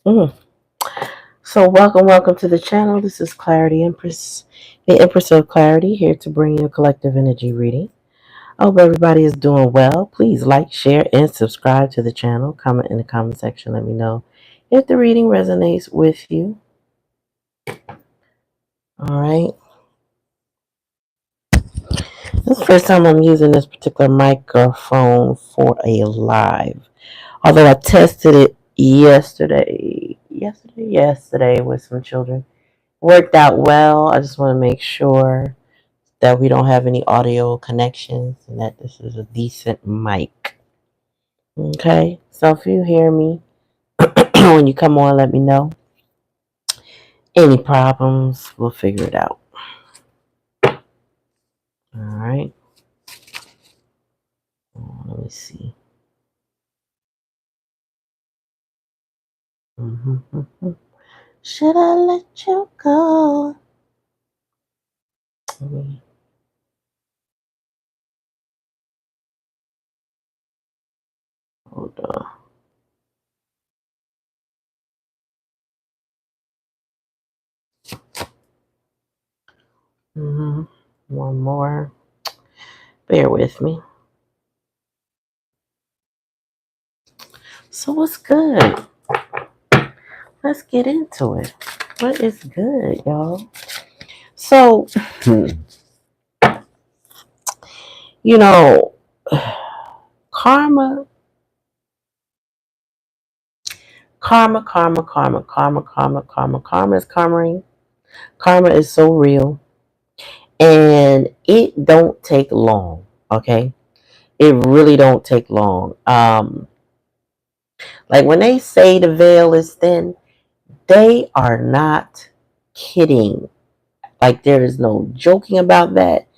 Mm. So welcome to the channel. This is Clarityempress, the Empress of Clarity, here to bring you a collective energy reading. I hope everybody is doing well. Please like, share, and subscribe to the channel. Comment in the comment section. Let me know if the reading resonates with you. All right. This is the first time I'm using this particular microphone for a live. Although I tested it yesterday with some children. Worked out well. I just want to make sure that we don't have any audio connections and that this is a decent mic. Okay, so if you hear me when you come on, let me know. Any problems, we'll figure it out. All right. Let me see. Mm-hmm. Should I let you go? Hold on. Mm-hmm. One more. Bear with me. So what's good? Let's get into it. What is good, y'all? So, you know, karma, karma is karmaing. Karma is so real, and it don't take long. Okay, it really don't take long. Like when they say the veil is thin, they are not kidding. Like there is no joking about that.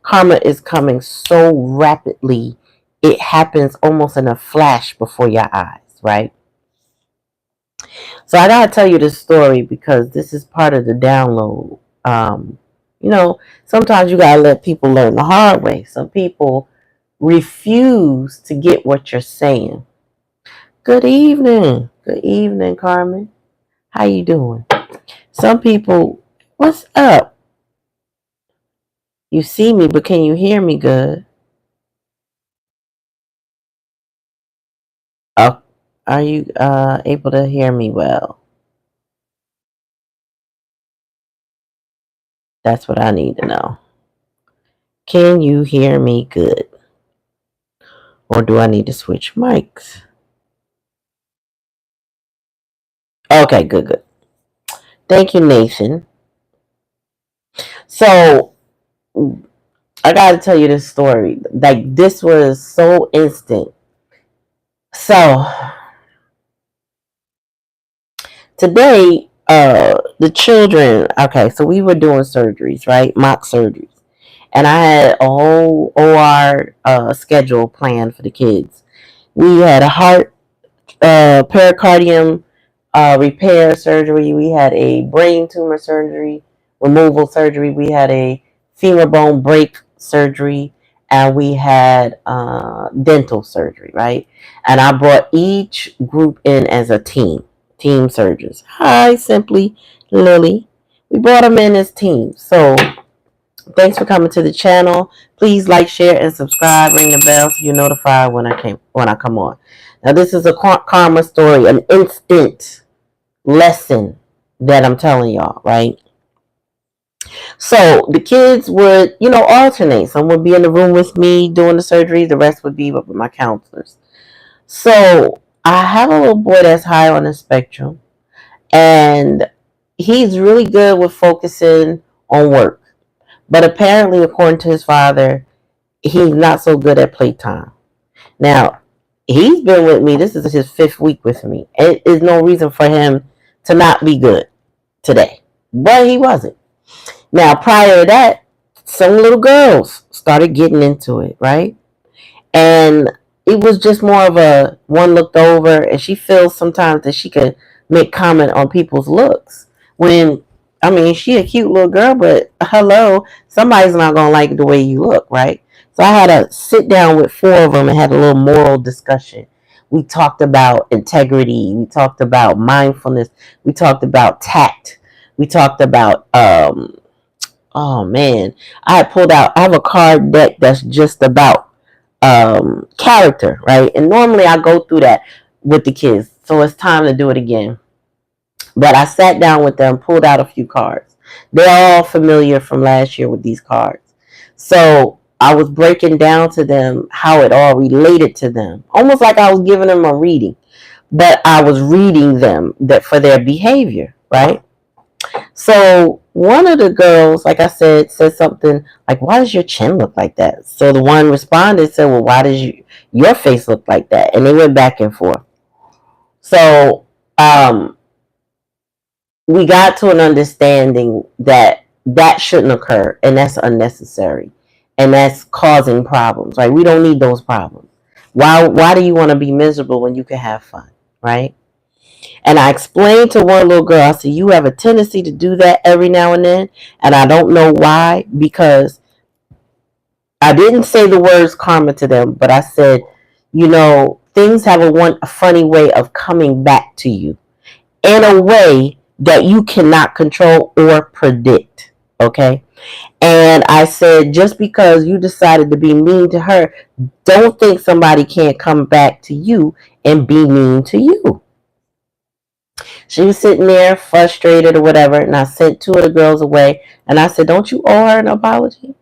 Karma is coming so rapidly, it happens almost in a flash before your eyes, right? So I gotta tell you this story because this is part of the download. You know, sometimes you gotta let people learn the hard way. Some people refuse to get what you're saying. Good evening. Good evening, Carmen. How you doing? Some people, what's up? You see me, but can you hear me good? Oh, are you able to hear me well? That's what I need to know. Can you hear me good? Or do I need to switch mics? Okay, good. Thank you, Nathan. So I gotta tell you this story. Like this was so instant. So today, the children. Okay, so we were doing surgeries, right? Mock surgeries, and I had a whole OR schedule planned for the kids. We had a heart pericardium repair surgery. We had a brain tumor surgery, removal surgery. We had a femur bone break surgery, and we had dental surgery, right? And I brought each group in as a team surgeons. Hi, Simply Lily. We brought them in as teams. So thanks for coming to the channel. Please like, share, and subscribe. Ring the bell so you're notified when I come on. Now this is a karma story, an instant lesson that I'm telling y'all, right? So the kids would, alternate. Some would be in the room with me doing the surgery. The rest would be with my counselors. So I have a little boy that's high on the spectrum, and he's really good with focusing on work. But apparently, according to his father, he's not so good at playtime. Now, he's been with me. This is his 5th week with me. It is no reason for him to not be good today. But he wasn't. Now, prior to that, some little girls started getting into it, right? And it was just more of a one looked over, and she feels sometimes that she could make comment on people's looks. When, I mean, she a cute little girl, but hello, somebody's not going to like the way you look, right? So I had to sit down with 4 of them and had a little moral discussion. We talked about integrity. We talked about mindfulness. We talked about tact. We talked about oh man, I had pulled out. I have a card deck that's just about character, right? And normally I go through that with the kids, so it's time to do it again. But I sat down with them, pulled out a few cards. They're all familiar from last year with these cards. So I was breaking down to them how it all related to them, almost like I was giving them a reading, but I was reading them that for their behavior, right? So one of the girls, like I said something like, "Why does your chin look like that?" So the one responded, said, "Well, why does your face look like that?" And they went back and forth. So we got to an understanding that that shouldn't occur, and that's unnecessary, and that's causing problems. Right? We don't need those problems. Why do you want to be miserable when you can have fun? Right? And I explained to one little girl, I said, "You have a tendency to do that every now and then, and I don't know why, because I didn't say the words karma to them, but I said, things have a funny way of coming back to you in a way that you cannot control or predict." Okay? And I said, just because you decided to be mean to her, don't think somebody can't come back to you and be mean to you. She was sitting there frustrated or whatever, and I sent two of the girls away, and I said, "Don't you owe her an apology?"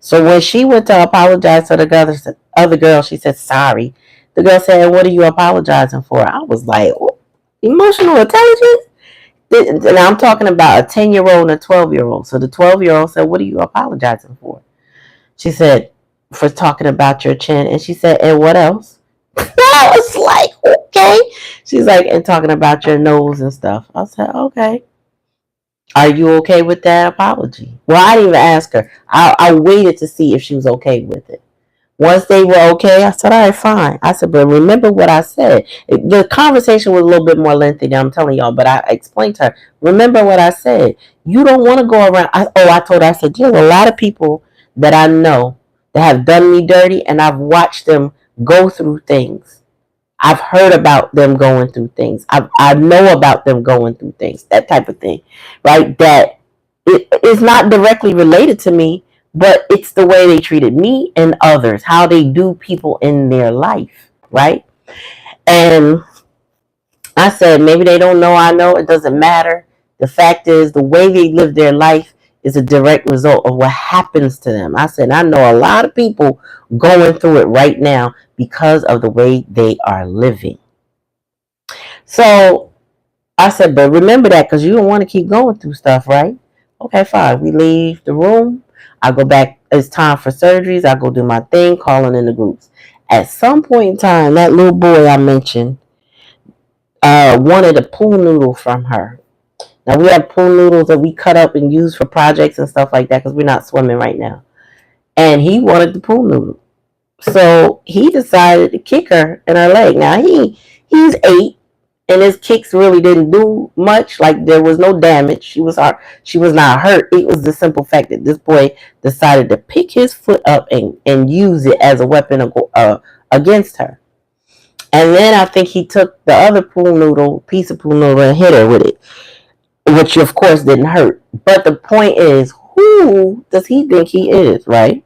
So when she went to apologize to the other girl, she said, "Sorry." The girl said, "What are you apologizing for?" I was like, oh, emotional intelligence? And I'm talking about a 10-year-old and a 12-year-old. So the 12-year-old said, "What are you apologizing for?" She said, "For talking about your chin." And she said, "And what else?" I was like, okay. She's like, "And talking about your nose and stuff." I said, "Okay. Are you okay with that apology?" Well, I didn't even ask her. I waited to see if she was okay with it. Once they were okay, I said, "All right, fine." I said, "But remember what I said." The conversation was a little bit more lengthy than I'm telling y'all, but I explained to her, "Remember what I said. You don't want to go around." I told her, I said, "There's a lot of people that I know that have done me dirty, and I've watched them go through things. I've heard about them going through things. I know about them going through things, that type of thing, right? That it is not directly related to me, but it's the way they treated me and others, how they do people in their life, right?" And I said, maybe they don't know I know. It doesn't matter. The fact is, the way they live their life is a direct result of what happens to them. I said, I know a lot of people going through it right now because of the way they are living. So I said, but remember that, because you don't want to keep going through stuff, right? Okay, fine. We leave the room. I go back. It's time for surgeries. I go do my thing, calling in the groups. At some point in time, that little boy I mentioned wanted a pool noodle from her. Now, we have pool noodles that we cut up and use for projects and stuff like that because we're not swimming right now. And he wanted the pool noodle. So he decided to kick her in her leg. Now, he's 8, and his kicks really didn't do much. Like, there was no damage. She was not hurt. It was the simple fact that this boy decided to pick his foot up and use it as a weapon against her. And then I think he took the other piece of pool noodle, and hit her with it, which of course didn't hurt. But the point is, who does he think he is, right?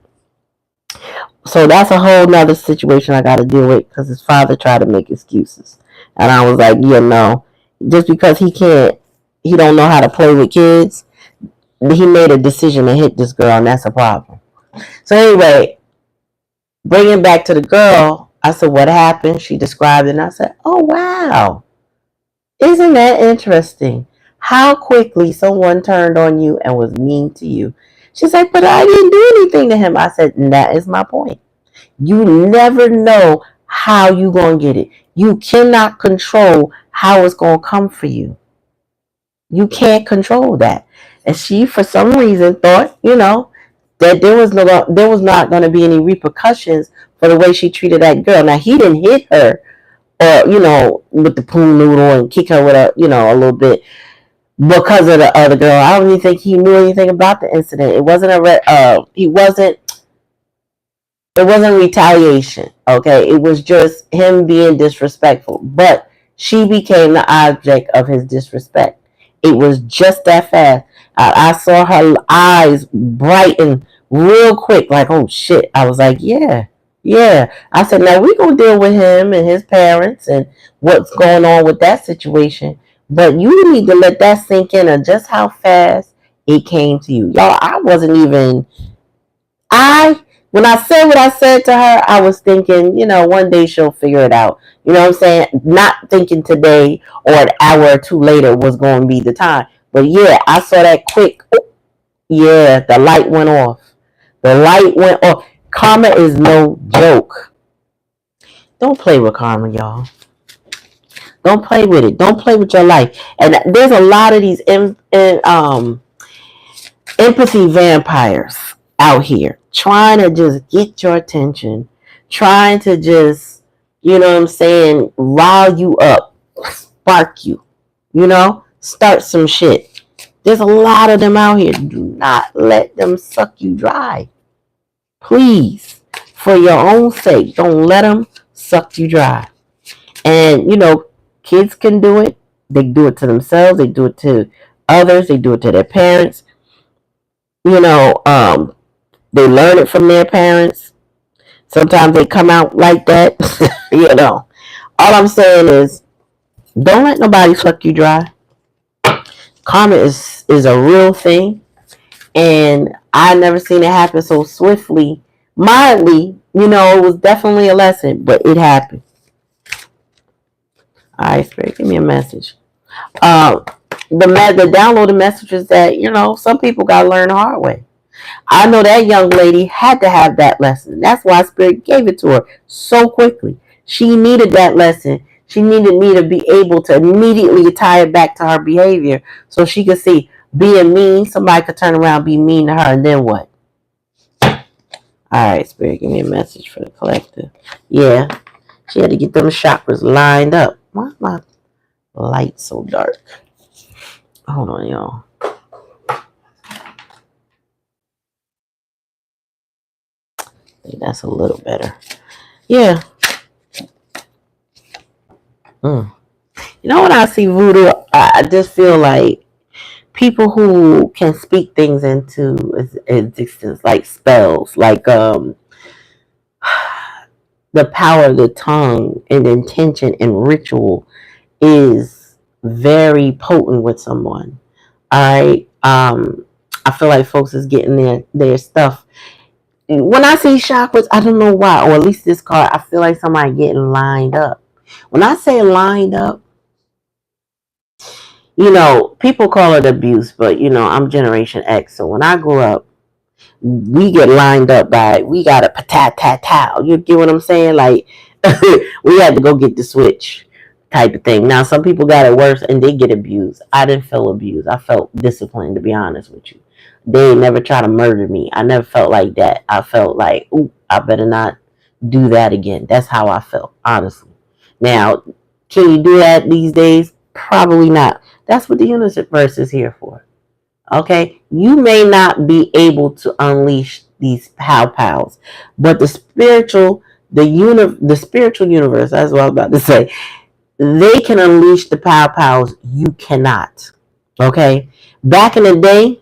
So that's a whole nother situation I got to deal with, because his father tried to make excuses. And I was like, no, just because he don't know how to play with kids, he made a decision to hit this girl, and that's a problem. So anyway, bringing back to the girl, I said, what happened? She described it, and I said, oh, wow. Isn't that interesting? How quickly someone turned on you and was mean to you. She's like, but I didn't do anything to him. I said, and that is my point. You never know how you're going to get it. You cannot control how it's going to come for you. You can't control that. And she, for some reason, thought, that there was not going to be any repercussions for the way she treated that girl. Now, he didn't hit her, or, with the pool noodle and kick her with a little bit because of the other girl. I don't even think he knew anything about the incident. It wasn't he wasn't It wasn't retaliation, okay? It was just him being disrespectful. But she became the object of his disrespect. It was just that fast. I saw her eyes brighten real quick, like, oh shit. I was like, yeah, yeah. I said, now we're going to deal with him and his parents and what's going on with that situation. But you need to let that sink in of just how fast it came to you. Y'all, I wasn't even I when I said what I said to her, I was thinking, one day she'll figure it out. You know what I'm saying? Not thinking today or an hour or two later was going to be the time. But yeah, I saw that quick. Yeah, the light went off. The light went off. Karma is no joke. Don't play with karma, y'all. Don't play with it. Don't play with your life. And there's a lot of these empathy vampires out here trying to just get your attention, trying to just, rile you up, spark you, start some shit. There's a lot of them out here. Do not let them suck you dry. Please, for your own sake, don't let them suck you dry. And, kids can do it. They do it to themselves. They do it to others. They do it to their parents. They learn it from their parents. Sometimes they come out like that. All I'm saying is, don't let nobody suck you dry. Karma is a real thing, and I never seen it happen so swiftly, mildly. It was definitely a lesson, but it happened. All right, Spirit, give me a message. The downloaded messages that some people gotta learn the hard way. I know that young lady had to have that lesson. That's why Spirit gave it to her so quickly. She needed that lesson. She needed me to be able to immediately tie it back to her behavior so she could see being mean, somebody could turn around and be mean to her, and then what? Alright, Spirit, give me a message for the collective. Yeah, she had to get them chakras lined up. Why is my light so dark? Hold on, y'all. That's a little better. Yeah. When I see voodoo, I just feel like people who can speak things into existence, like spells, like the power of the tongue and intention and ritual is very potent with someone. All right. I feel like folks is getting their stuff. When I see chakras, I don't know why, or at least this card, I feel like somebody getting lined up. When I say lined up, people call it abuse, but I'm Generation X, so when I grew up, we get lined up by, we got a patat-tat-tow. You get what I'm saying? Like, we had to go get the switch type of thing. Now, some people got it worse and they get abused. I didn't feel abused. I felt disciplined, to be honest with you. They never try to murder me. I never felt like that. I felt like, ooh, I better not do that again. That's how I felt, honestly. Now, can you do that these days? Probably not. That's what the universe is here for. Okay? You may not be able to unleash these pow-pows, but the spiritual universe, that's what I was about to say, they can unleash the pow-pows. You cannot. Okay? Back in the day,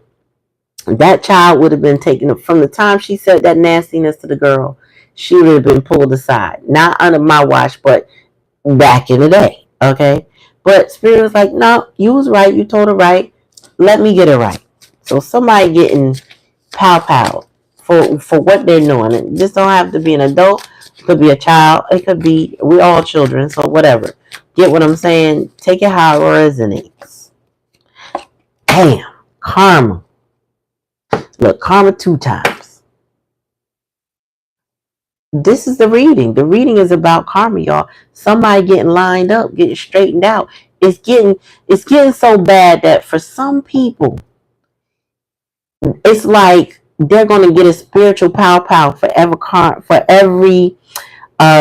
that child would have been taken up from the time she said that nastiness to the girl. She would have been pulled aside. Not under my watch, but back in the day. Okay? But Spirit was like, no, you was right. You told her right. Let me get it right. So somebody getting pow-pow for what they're doing. It just don't have to be an adult. It could be a child. It could be, we all children, so whatever. Get what I'm saying? Take it how it resonates. Damn. Karma. Look, karma 2 times. This is the reading. The reading is about karma, y'all. Somebody getting lined up, getting straightened out. It's getting so bad that for some people, it's like they're going to get a spiritual pow-pow for every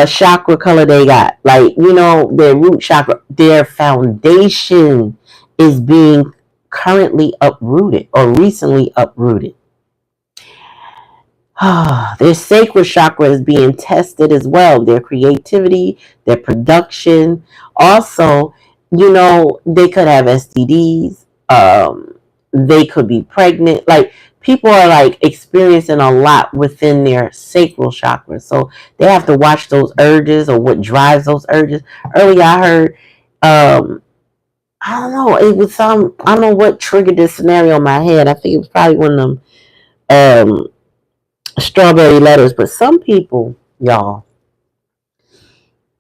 chakra color they got. Like, their root chakra, their foundation is being currently uprooted or recently uprooted. Their sacral chakra is being tested as well. Their creativity, their production. Also, they could have STDs. They could be pregnant. Like, people are like experiencing a lot within their sacral chakra. So they have to watch those urges or what drives those urges. Earlier I heard, I don't know, it was I don't know what triggered this scenario in my head. I think it was probably one of them strawberry letters. But some people, y'all,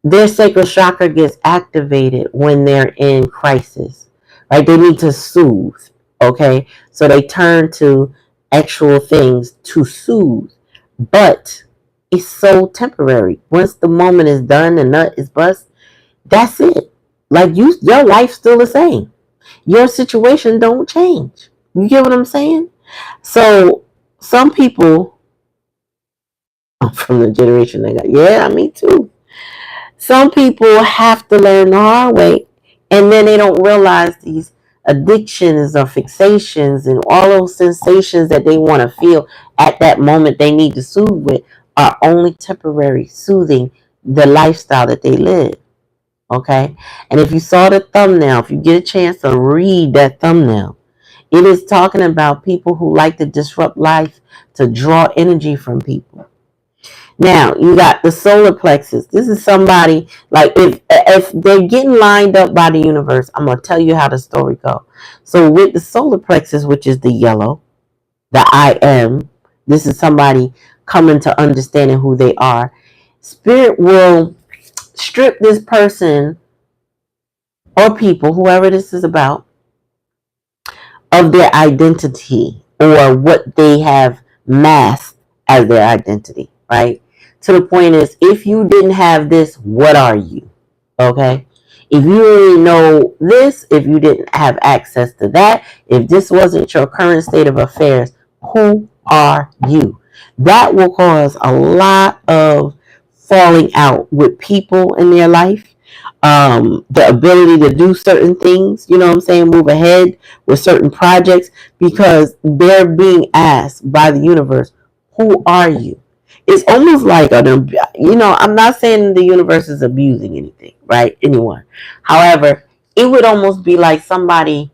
their sacral chakra gets activated when they're in crisis, right? They need to soothe, okay? So they turn to actual things to soothe. But it's so temporary. Once the moment is done, the nut is bust, that's it. Like, your life's still the same. Your situation don't change. You get what I'm saying? So some people from the generation that got, yeah, me too. Some people have to learn the hard way, and then they don't realize these addictions or fixations and all those sensations that they want to feel at that moment they need to soothe with are only temporary, soothing the lifestyle that they live. Okay? And if you saw the thumbnail, if you get a chance to read that thumbnail, it is talking about people who like to disrupt life to draw energy from people. Now, you got the solar plexus. This is somebody, like, if they're getting lined up by the universe, I'm going to tell you how the story goes. So with the solar plexus, which is the yellow, the I am, this is somebody coming to understanding who they are. Spirit will strip this person or people, whoever this is about, of their identity or what they have masked as their identity, right? To the point is, if you didn't have this, what are you? Okay? If you didn't know this, if you didn't have access to that, if this wasn't your current state of affairs, who are you? That will cause a lot of falling out with people in their life. The ability to do certain things, you know what I'm saying, move ahead with certain projects, because they're being asked by the universe, who are you? It's almost like, I'm not saying the universe is abusing anything, right? Anyone. However, it would almost be like somebody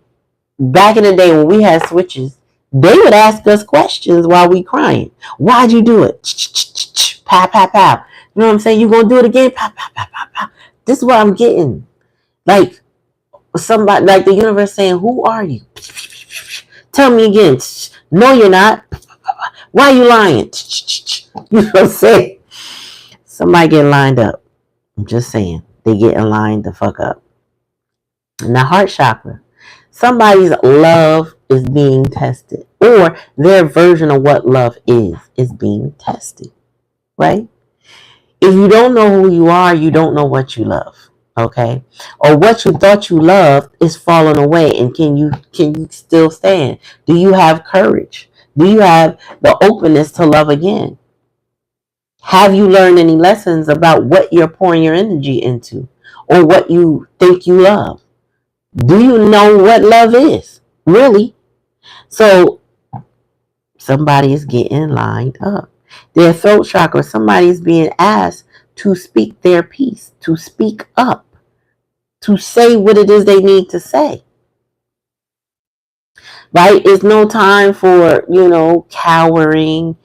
back in the day when we had switches, they would ask us questions while we crying. Why'd you do it? Pow, pow, pow. You know what I'm saying? You gonna do it again? Pow, pow, pow, pow, pow. This is what I'm getting. Like, somebody, like the universe saying, who are you? Tell me again. No, you're not. Why are you lying? You know what I'm saying? Somebody getting lined up. I'm just saying. They getting lined the fuck up. And the heart chakra. Somebody's love is being tested. Or their version of what love is being tested. Right? If you don't know who you are, you don't know what you love. Okay? Or what you thought you loved is falling away. And can you still stand? Do you have courage? Do you have the openness to love again? Have you learned any lessons about what you're pouring your energy into, or what you think you love? Do you know what love is? Really? So somebody is getting lined up. Their throat chakra, somebody is being asked to speak their piece, to speak up, to say what it is they need to say. Right? It's no time for, cowering,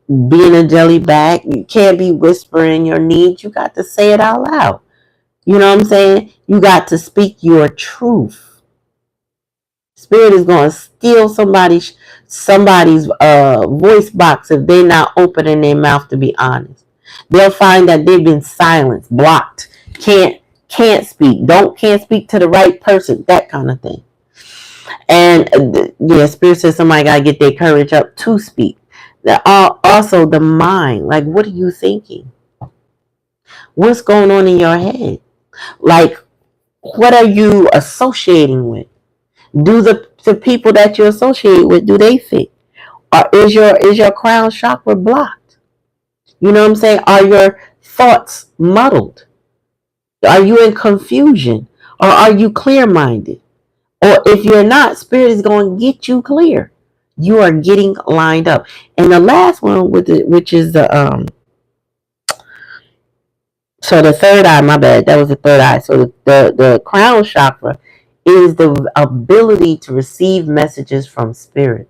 being a jellyback. You can't be whispering your needs. You got to say it out loud. You know what I'm saying? You got to speak your truth. Spirit is going to steal somebody's voice box if they're not opening their mouth to be honest. They'll find that they've been silenced, blocked, can't speak, can't speak to the right person, that kind of thing. And Spirit says somebody got to get their courage up to speak. Also, the mind, like, what are you thinking? What's going on in your head? Like, what are you associating with? Do the people that you associate with, do they think? Or is your crown chakra blocked? You know what I'm saying? Are your thoughts muddled? Are you in confusion? Or are you clear-minded? Or if you're not, Spirit is going to get you clear. You are getting lined up. And the last one, which is so the third eye, my bad, that was the third eye. So the crown chakra is the ability to receive messages from spirit,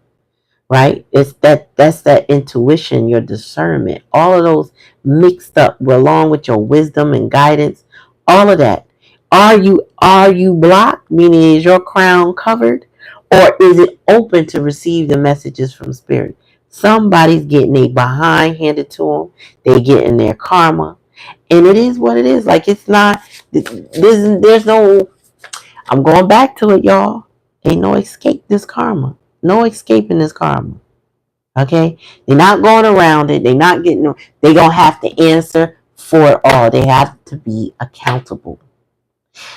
right? That's that intuition, your discernment, all of those mixed up along with your wisdom and guidance, all of that. Are you blocked? Meaning, is your crown covered, or is it open to receive the messages from spirit? Somebody's getting a behind handed to them. They getting their karma, and it is what it is. Like, it's not. There's no. I'm going back to it, y'all. Ain't no escape this karma. No escaping this karma. Okay? They're not going around it. They're not getting. They're gonna have to answer for it all. They have to be accountable.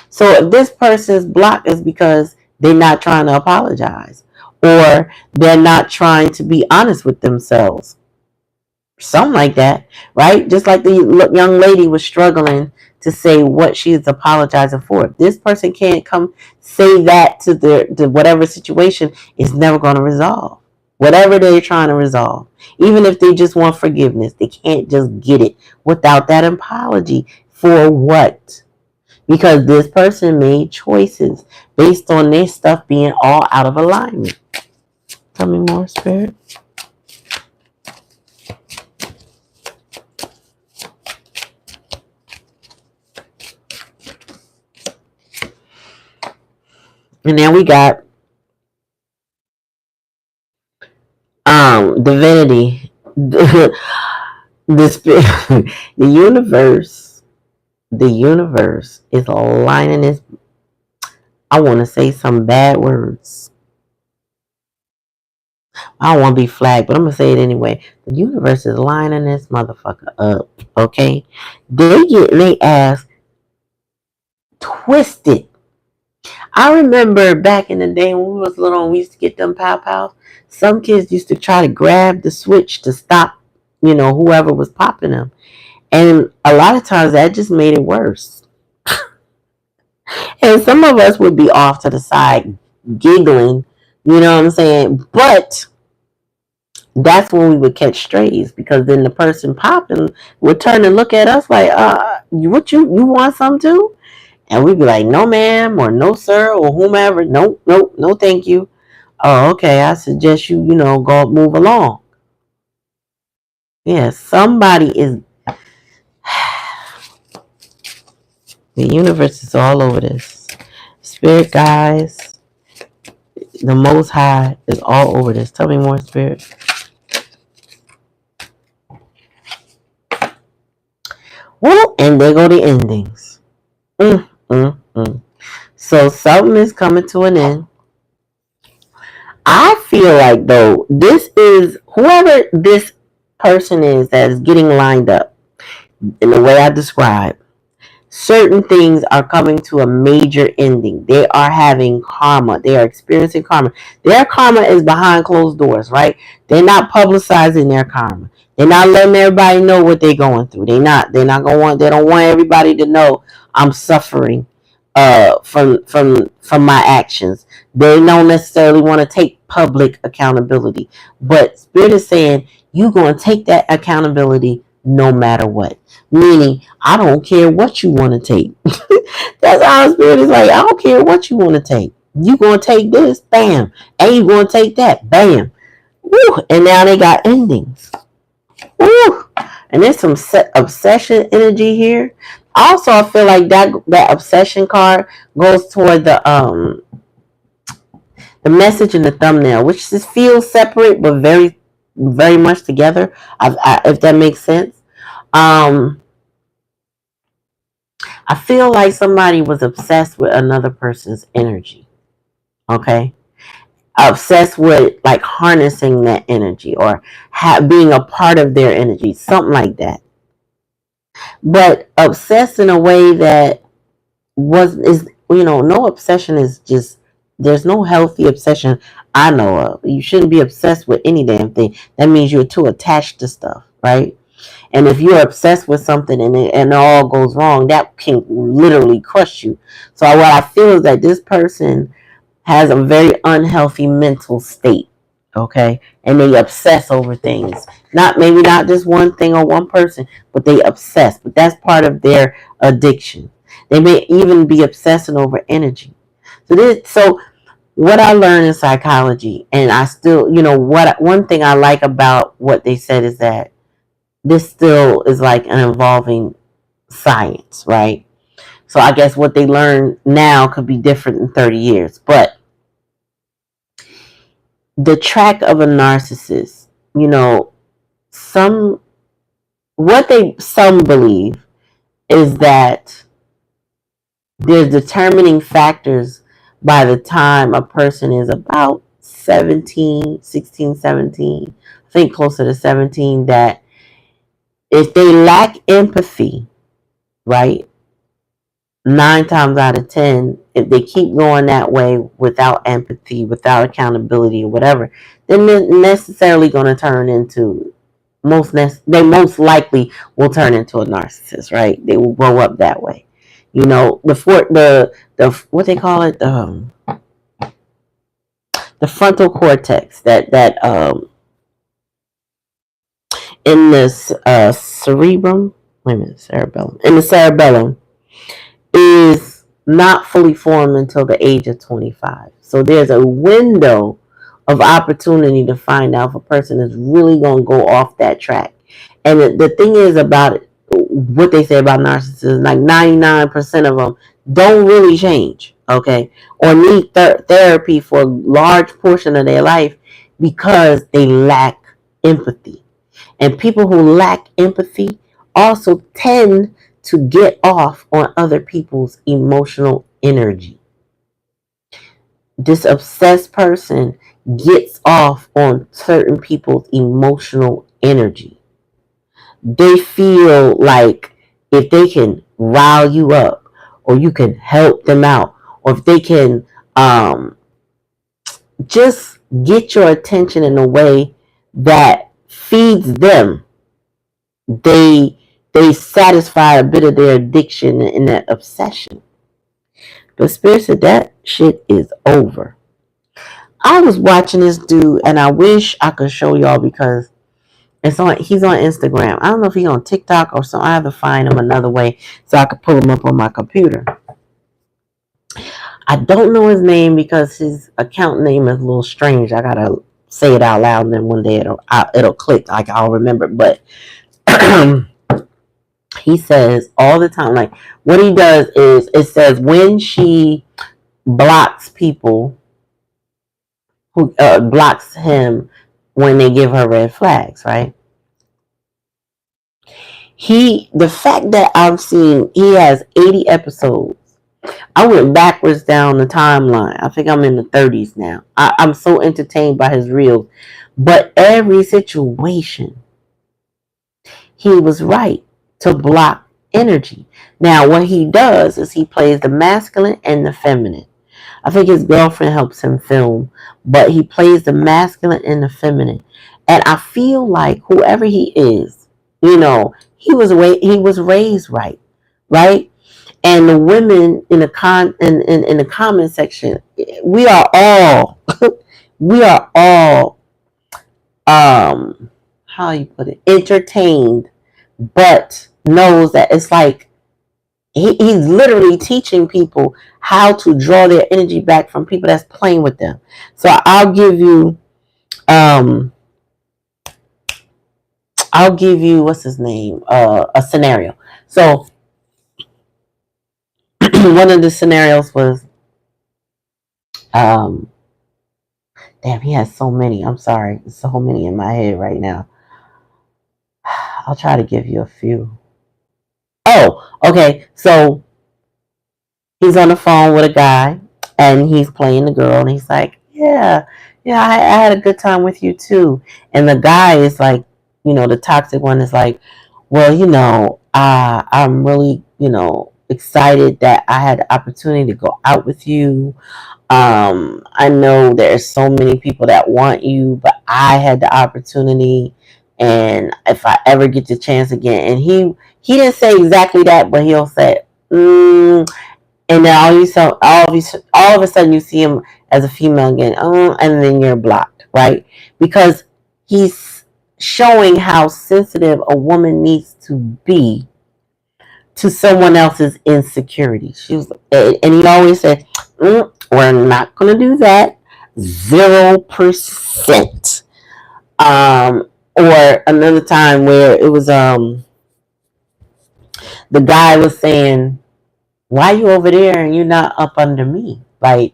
So if this person's blocked, is because they're not trying to apologize, or they're not trying to be honest with themselves. Something like that, right? Just like the young lady was struggling to say what she is apologizing for. If this person can't come say that to the whatever situation, is never going to resolve. Whatever they're trying to resolve, even if they just want forgiveness, they can't just get it without that apology. For what? Because this person made choices based on their stuff being all out of alignment. Tell me more, Spirit. And then we got divinity. The universe is aligning its. I want to say some bad words. I don't want to be flagged, but I'm gonna say it anyway. The universe is lining this motherfucker up. Okay, they get their ass twisted. I remember back in the day when we was little and we used to get them pow pows. Some kids used to try to grab the switch to stop, whoever was popping them. And a lot of times that just made it worse. And some of us would be off to the side giggling, you know what I'm saying? But that's when we would catch strays, because then the person popping would turn and look at us like, what you want some too? And we'd be like, no ma'am, or no sir, or whomever. Nope, nope, no thank you. Oh, okay, I suggest you, go move along. Yeah, somebody is. The universe is all over this. Spirit guys, the Most High is all over this. Tell me more, Spirit. Well, and there go the endings. So something is coming to an end. I feel like, though, this is whoever this person is that is getting lined up in the way I described. Certain things are coming to a major ending. They are having karma. They are experiencing karma. Their karma is behind closed doors, right? They're not publicizing their karma. They're not letting everybody know what they're going through. They're not going to want. They don't want everybody to know I'm suffering from my actions. They don't necessarily want to take public accountability. But Spirit is saying you're going to take that accountability no matter what. Meaning, I don't care what you want to take. That's how Spirit is like, I don't care what you want to take. You going to take this, bam. And you going to take that, bam. Woo. And now they got endings. Woo. And there's some obsession energy here. Also, I feel like that obsession card goes toward the message in the thumbnail, which just feels separate but very, very much together. If that makes sense. I feel like somebody was obsessed with another person's energy. Okay, obsessed with like harnessing that energy, or being a part of their energy, something like that. But obsessed in a way that no obsession is just. There's no healthy obsession I know of. You shouldn't be obsessed with any damn thing. That means you're too attached to stuff, right? And if you're obsessed with something and it all goes wrong, that can literally crush you. So what I feel is that this person has a very unhealthy mental state. Okay, and they obsess over things. Maybe not just one thing or one person, but they obsess. But that's part of their addiction. They may even be obsessing over energy. So what I learned in psychology, and I still, what one thing I like about what they said is that this still is like an evolving science, right? So I guess what they learn now could be different in 30 years. But the track of a narcissist, some some believe is that there's determining factors by the time a person is about 17, 16, 17. I think closer to 17, that if they lack empathy, right, 9 times out of 10, if they keep going that way without empathy, without accountability or whatever, then they're necessarily going to turn into they most likely will turn into a narcissist, right? They will grow up that way. The what they call it, the frontal cortex, that in the cerebrum, wait a minute, cerebellum, in the cerebellum, is not fully formed until the age of 25. So there's a window of opportunity to find out if a person is really going to go off that track. And the thing is about it, what they say about narcissists, like 99% of them don't really change, okay, or need therapy for a large portion of their life because they lack empathy. And people who lack empathy also tend to get off on other people's emotional energy. This obsessed person gets off on certain people's emotional energy. They feel like if they can rile you up, or you can help them out, or if they can just get your attention in a way that feeds them, they satisfy a bit of their addiction and that obsession. But Spirit said that shit is over. I was watching this dude, and I wish I could show y'all because he's on Instagram. I don't know if he's on TikTok or so. I have to find him another way so I could pull him up on my computer. I don't know his name because his account name is a little strange. I gotta say it out loud, and then one day it'll click. Like I'll remember. But he says all the time, like what he does is it says when she blocks people who blocks him when they give her red flags, right? The fact that I've seen he has 80 episodes. I went backwards down the timeline. I think I'm in the 30s now. I'm so entertained by his reels. But every situation, he was right to block energy. Now, what he does is he plays the masculine and the feminine. I think his girlfriend helps him film, but he plays the masculine and the feminine. And I feel like whoever he is, he was raised right, right? And the women in the comment section, we are all how you put it, entertained, but knows that it's like he's literally teaching people how to draw their energy back from people that's playing with them. So I'll give you what's his name, a scenario. So one of the scenarios was damn, he has so many. I'm sorry, so many in my head right now. I'll try to give you a few. Oh, okay. So he's on the phone with a guy, and he's playing the girl, and he's like, yeah, I had a good time with you too. And the guy is like, the toxic one is like, well, I'm really, excited that I had the opportunity to go out with you. I know there's so many people that want you, but I had the opportunity, and if I ever get the chance again, and he didn't say exactly that, but he'll say, and then all of a sudden you see him as a female again, and then you're blocked, right? Because he's showing how sensitive a woman needs to be to someone else's insecurity. She was, and he always said, "We're not going to do that. 0%." Or another time where it was the guy was saying, "Why you over there and you're not up under me? Like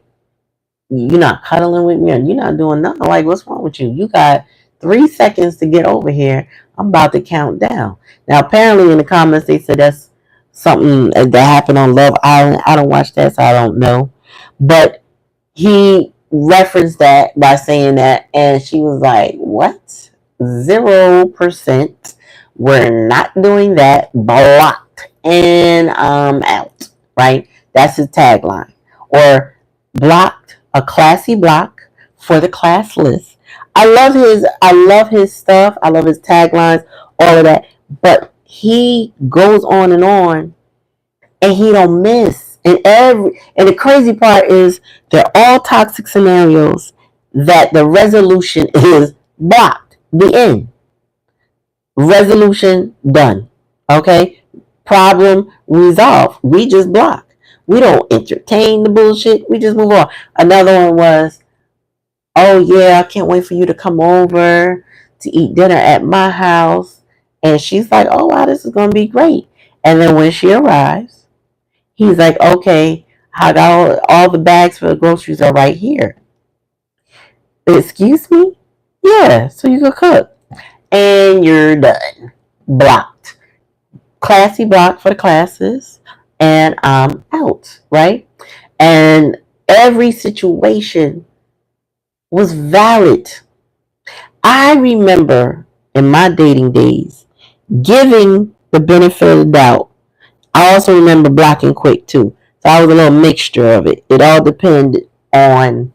you're not cuddling with me, and you're not doing nothing. Like what's wrong with you? You got 3 seconds to get over here. I'm about to count down." Now, apparently, in the comments they said that's something that happened on Love Island. I don't watch that, so I don't know. But he referenced that by saying that, and she was like, "What? 0%? We're not doing that. Blocked and out." Right? That's his tagline. Or blocked, a classy block for the classless. I love his stuff. I love his taglines, all of that. But he goes on and he don't miss. And the crazy part is they're all toxic scenarios that the resolution is blocked. The end. Resolution done. Okay? Problem resolved. We just block. We don't entertain the bullshit. We just move on. Another one was, "Oh yeah, I can't wait for you to come over to eat dinner at my house." And she's like, "Oh wow, this is gonna be great." And then when she arrives, he's like, "Okay, I got all the bags for the groceries are right here." "Excuse me?" "Yeah, so you can cook." And you're done. Blocked. Classy block for the classes. And I'm out, right? And every situation was valid. I remember in my dating days giving the benefit of the doubt. I also remember blocking quick too. So I was a little mixture of it. It all depended on,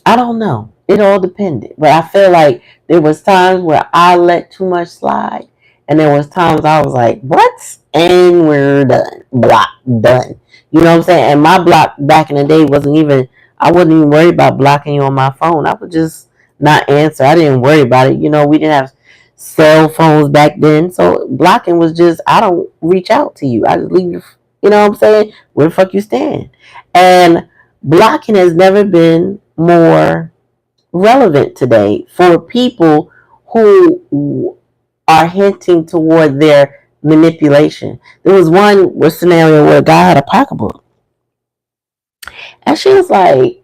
I don't know. It all depended. But I feel like there was times where I let too much slide. And there was times I was like, "What?" And we're done. Block. Done. You know what I'm saying? And my block back in the day wasn't even, I wasn't even worried about blocking you on my phone. I would just not answer. I didn't worry about it. You know, we didn't have cell phones back then. So blocking was just, I don't reach out to you. I just leave you, you know what I'm saying? Where the fuck you stand? And blocking has never been more relevant today for people who are hinting toward their manipulation. There was one scenario where a guy had a pocketbook, and she was like,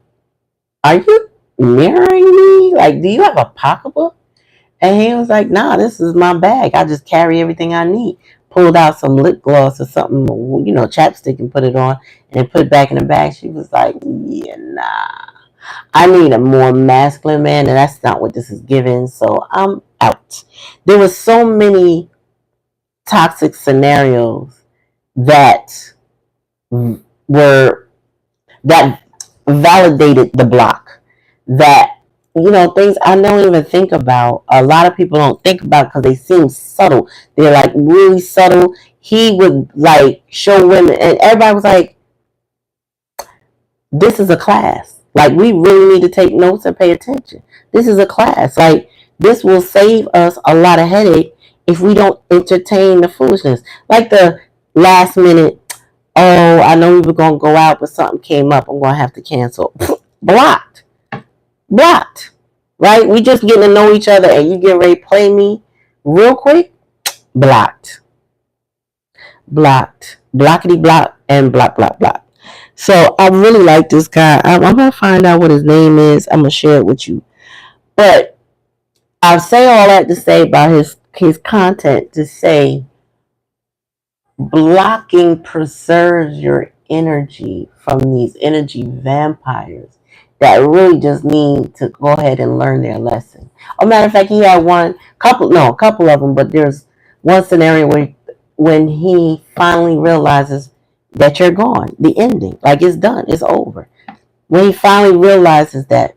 "Are you mirroring me? Like, do you have a pocketbook?" And he was like, "Nah, this is my bag. I just carry everything I need." Pulled out some lip gloss or something, you know, chapstick, and put it on, and put it back in the bag. She was like, "Yeah, nah. I need a more masculine man, and that's not what this is giving, so I'm out." There were so many toxic scenarios that were that validated the block. That, you know, things I don't even think about. A lot of people don't think about because they seem subtle. They're like really subtle. He would like show women, and everybody was like, "This is a class. Like, we really need to take notes and pay attention. This is a class. Like, this will save us a lot of headache if we don't entertain the foolishness." Like the last minute, "Oh, I know we were going to go out, but something came up. I'm going to have to cancel." Blocked. Blocked. Right? We just getting to know each other and you get ready to play me real quick. Blocked. Blocked. Blockity block and block, block, block. So I really like this guy. I'm going to find out what his name is. I'm going to share it with you. But I'll say all that to say about his content, to say blocking preserves your energy from these energy vampires that really just need to go ahead and learn their lesson. As a matter of fact, he had a couple of them, but there's one scenario where when he finally realizes that you're gone, the ending, like it's done, it's over. When he finally realizes that,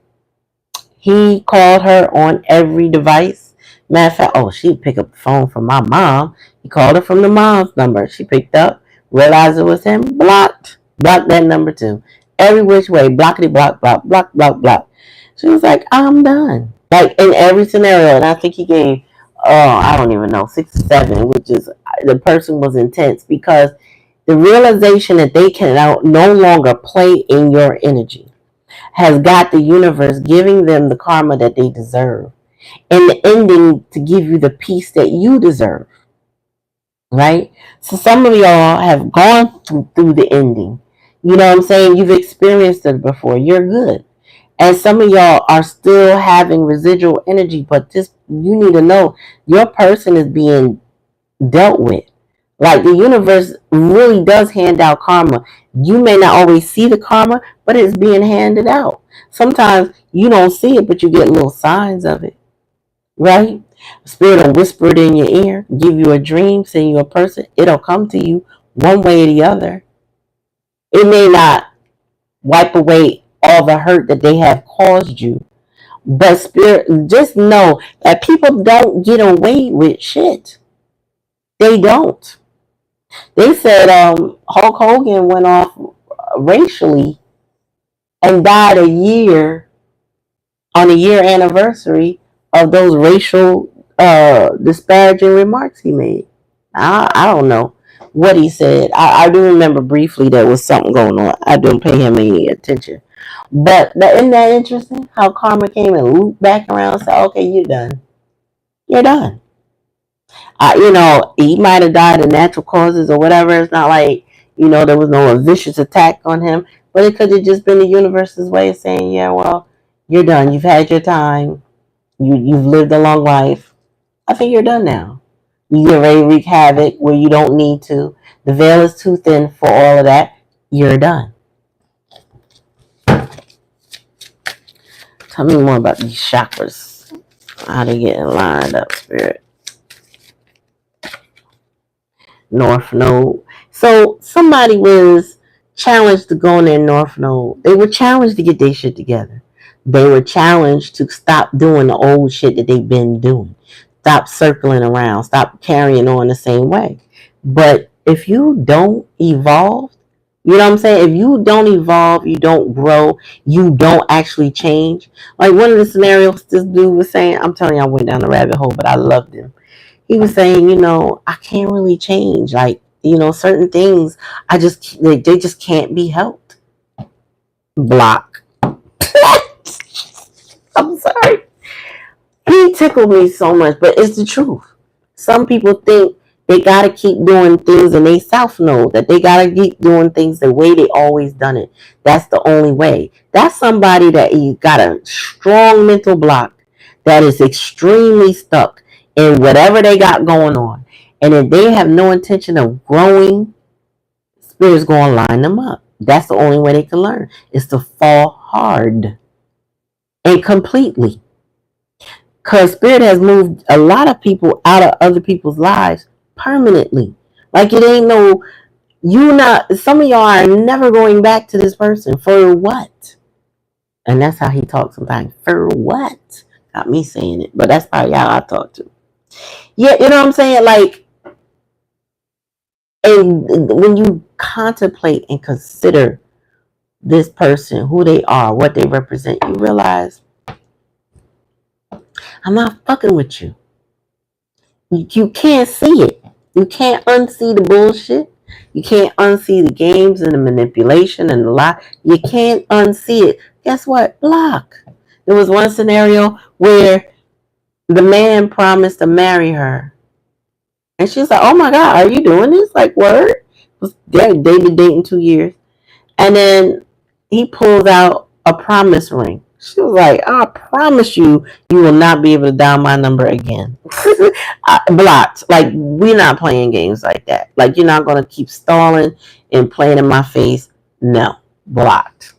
he called her on every device. Matter of fact, oh, she'd pick up the phone from my mom. He called her from the mom's number. She picked up, realized it was him, blocked that number too. every which way, blockety block, block, block, block, block. She was like, I'm done. Like in every scenario, and I think he gave, I don't even know, 6 or 7, which is the person was intense because the realization that they can no longer play in your energy has got the universe giving them the karma that they deserve, and the ending to give you the peace that you deserve. Right? So some of y'all have gone through the ending. You know what I'm saying? You've experienced it before. You're good. And some of y'all are still having residual energy, but just you need to know your person is being dealt with. Like the universe really does hand out karma. You may not always see the karma, but it's being handed out. Sometimes you don't see it, but you get little signs of it. Right? Spirit will whisper it in your ear, give you a dream, send you a person. It'll come to you one way or the other. It may not wipe away all the hurt that they have caused you, but spirit, just know that people don't get away with shit. They don't. They said Hulk Hogan went off racially and died on a year anniversary of those racial disparaging remarks he made. I don't know what he said. I do remember briefly there was something going on. I didn't pay him any attention. But isn't that interesting? How karma came and looped back around and said, okay, you're done. You're done. He might have died of natural causes or whatever. It's not like, there was no vicious attack on him. But it could have just been the universe's way of saying, yeah, well, you're done. You've had your time. You've lived a long life. I think you're done now. You get ready to wreak havoc where you don't need to. The veil is too thin for all of that. You're done. Tell me more about these chakras. How they get lined up, Spirit. North Node. So somebody was challenged to go in their North Node. They were challenged to get their shit together. They were challenged to stop doing the old shit that they've been doing. Stop circling around. Stop carrying on the same way. But if you don't evolve, you know what I'm saying? If you don't evolve, you don't grow, you don't actually change. Like one of the scenarios this dude was saying, I'm telling you, I went down the rabbit hole, but I loved him. He was saying, I can't really change. Like, certain things, they just can't be helped. Block. I'm sorry. He tickled me so much, but it's the truth. Some people think they gotta keep doing things in they South Node, that they gotta keep doing things the way they always done it. That's the only way. That's somebody that you got a strong mental block that is extremely stuck in whatever they got going on. And if they have no intention of growing, Spirit's gonna line them up. That's the only way they can learn, is to fall hard and completely. Because Spirit has moved a lot of people out of other people's lives permanently. Like it ain't some of y'all are never going back to this person. For what? And that's how he talks sometimes. For what? Not me saying it, but that's probably how I talk to. Yeah, you know what I'm saying? Like, and when you contemplate and consider this person, who they are, what they represent, you realize, I'm not fucking with you. You can't see it. You can't unsee the bullshit. You can't unsee the games and the manipulation and the lie. You can't unsee it. Guess what? Block. There was one scenario where the man promised to marry her. And she's like, oh my God, are you doing this? Like, word? They've been dating 2 years. And then he pulls out a promise ring. She was like, I promise you, you will not be able to dial my number again. Blocked. Like, we're not playing games like that. Like, you're not going to keep stalling and playing in my face. No. Blocked.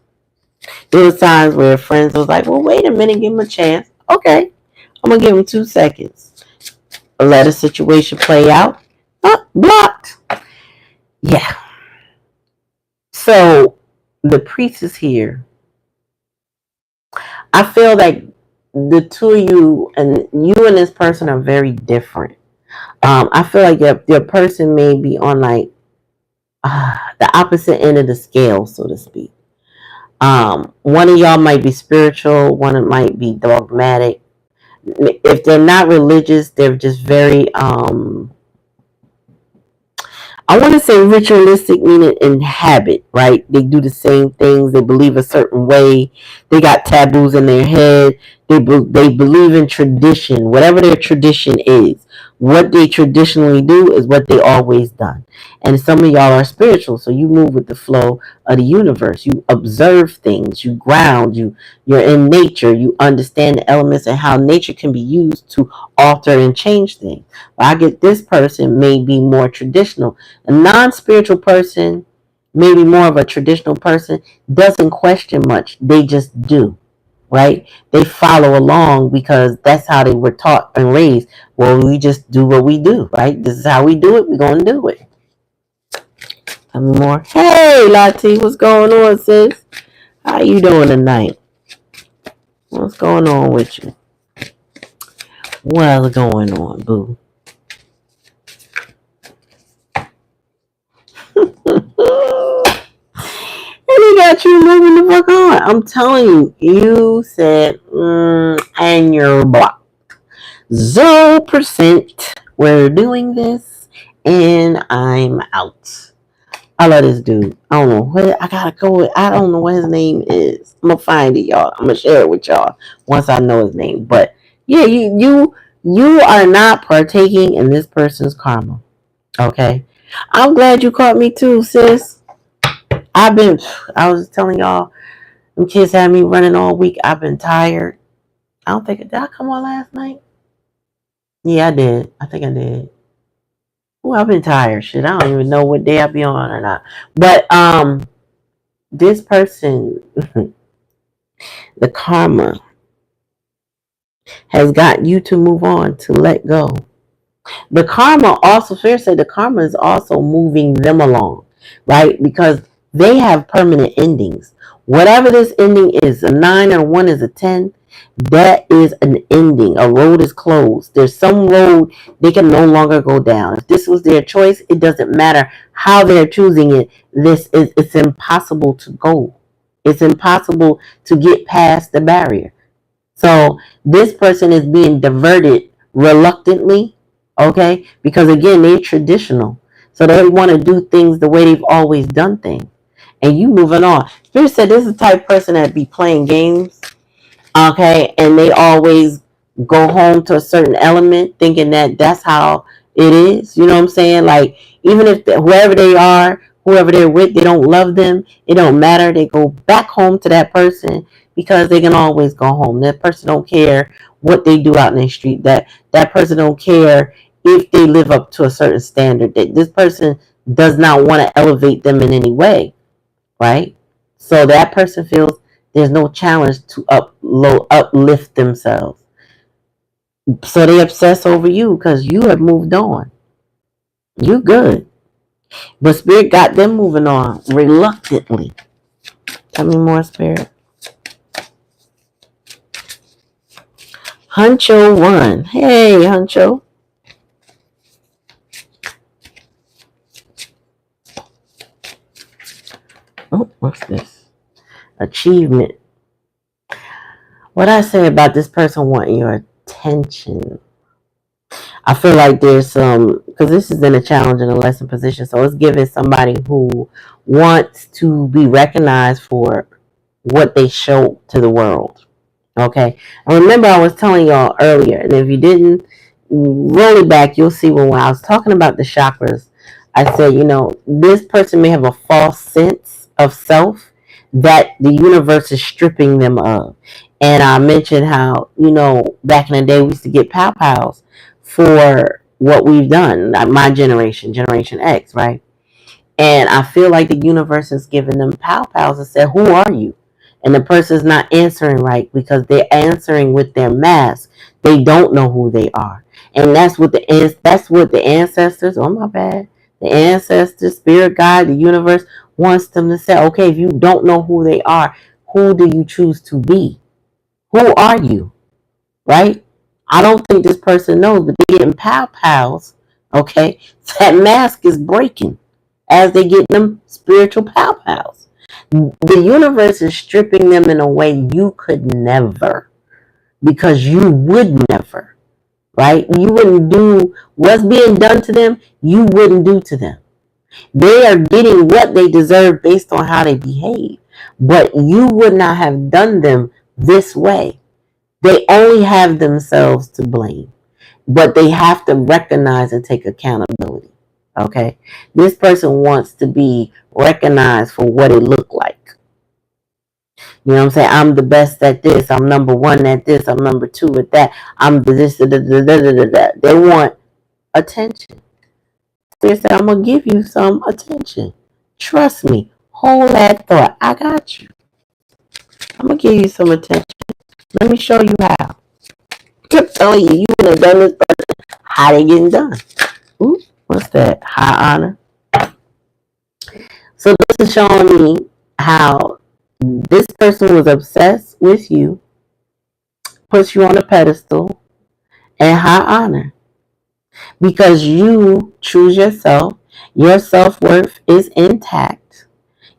There was times where friends was like, well, wait a minute, give him a chance. Okay. I'm going to give him 2 seconds. Let a situation play out. Blocked. Yeah. So, the priest is here. I feel like the two of you and this person are very different. I feel like your person may be on like the opposite end of the scale, so to speak. One of y'all might be spiritual, one might be dogmatic. If they're not religious, they're just very I want to say ritualistic, meaning in habit, right? They do the same things. They believe a certain way. They got taboos in their head. They believe in tradition, whatever their tradition is. What they traditionally do is what they always done. And some of y'all are spiritual, so you move with the flow of the universe. You observe things. You ground. You're in nature. You understand the elements and how nature can be used to alter and change things. But I get this person may be more traditional. A non-spiritual person, maybe more of a traditional person, doesn't question much. They just do, right? They follow along because that's how they were taught and raised. Well, we just do what we do, right? This is how we do it. We're going to do it. Some more. Hey, Lati, what's going on, sis? How you doing tonight? What's going on with you? What's going on, boo? And he got you moving the fuck on. I'm telling you, you said, and you're blocked. 0%. We're doing this, and I'm out. I love this dude. I don't know what I gotta go with. I don't know what his name is. I'm gonna find it, y'all. I'm gonna share it with y'all once I know his name. But yeah, you are not partaking in this person's karma. Okay. I'm glad you caught me too, sis. I was telling y'all, them kids had me running all week. I've been tired. I don't think, did I come on last night? Yeah, I did. I think I did. Oh, I've been tired. Shit, I don't even know what day I be on or not. But this person, the karma has got you to move on, to let go. The karma also, Fair said, the karma is also moving them along, right? Because they have permanent endings. Whatever this ending is, a 9 or 1 is a 10, that is an ending. A road is closed. There's some road they can no longer go down. If this was their choice, it doesn't matter how they're choosing it. It's impossible to go. It's impossible to get past the barrier. So this person is being diverted reluctantly, okay? Because again, they're traditional. So they want to do things the way they've always done things. And you moving on. Spirit said this is the type of person that be playing games, okay? And they always go home to a certain element thinking that that's how it is. You know what I'm saying? Like, even if whoever they are, whoever they're with, they don't love them, it don't matter. They go back home to that person because they can always go home. That person don't care what they do out in the street. That person don't care if they live up to a certain standard. That this person does not want to elevate them in any way, right? So that person feels there's no challenge to uplift themselves. So they obsess over you because you have moved on. You good. But Spirit got them moving on reluctantly. Tell me more, Spirit. Huncho 1. Hey, Huncho. Oh, what's this? Achievement. What I say about this person wanting your attention. I feel like there's some, because this is in a challenge and a lesson position, so it's giving somebody who wants to be recognized for what they show to the world. Okay. And remember, I was telling y'all earlier, and if you didn't roll it back, you'll see when I was talking about the chakras, I said, this person may have a false sense of self that the universe is stripping them of. And I mentioned how, back in the day we used to get pow pows for what we've done. My generation, Generation X, right? And I feel like the universe is giving them pow pows and said, who are you? And the person's not answering right because they're answering with their mask. They don't know who they are. And that's what the ancestors, oh my bad, the ancestors, spirit guide, the universe wants them to say, okay, if you don't know who they are, who do you choose to be? Who are you? Right? I don't think this person knows, but they're getting pow pows. Okay? So that mask is breaking as they get them spiritual pow pows. The universe is stripping them in a way you could never, because you would never, right? You wouldn't do what's being done to them, you wouldn't do to them. They are getting what they deserve based on how they behave, but you would not have done them this way. They only have themselves to blame, but they have to recognize and take accountability. Okay? This person wants to be recognized for what it looked like. You know what I'm saying? I'm the best at this. I'm number one at this. I'm number two at that. I'm this. Da, da, da, da, da, da. They want attention. Spirit said, I'm going to give you some attention. Trust me. Hold that thought. I got you. I'm going to give you some attention. Let me show you how. I kept telling you, you would have done this person. How they getting done? Ooh, what's that? High honor. So this is showing me how this person was obsessed with you, puts you on a pedestal, and high honor. Because you choose yourself, your self-worth is intact,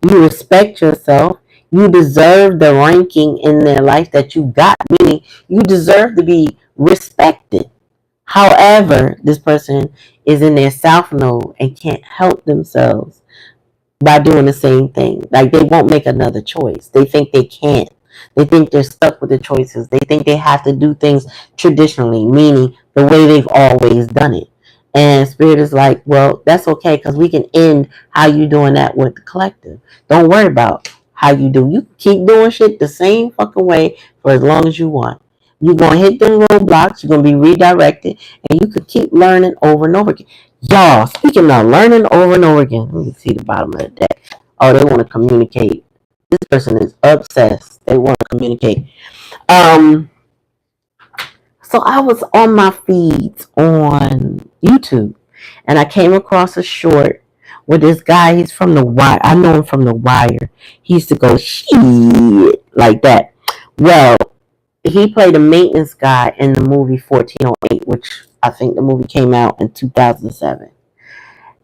you respect yourself, you deserve the ranking in their life that you got, meaning you deserve to be respected. However, this person is in their south node and can't help themselves by doing the same thing. Like, they won't make another choice. They think they can't. They think they're stuck with the choices. They think they have to do things traditionally, meaning the way they've always done it. And Spirit is like, well, that's okay, because we can end how you doing that with the collective. Don't worry about how you do. You keep doing shit the same fucking way for as long as you want. You're going to hit them roadblocks. You're going to be redirected. And you could keep learning over and over again. Y'all, speaking of learning over and over again, let me see the bottom of the deck. Oh, they want to communicate. This person is obsessed. They want to communicate. So I was on my feeds on YouTube, and I came across a short with this guy. He's from The Wire. I know him from The Wire. He used to go shit like that. Well, he played a maintenance guy in the movie 1408, which I think the movie came out in 2007.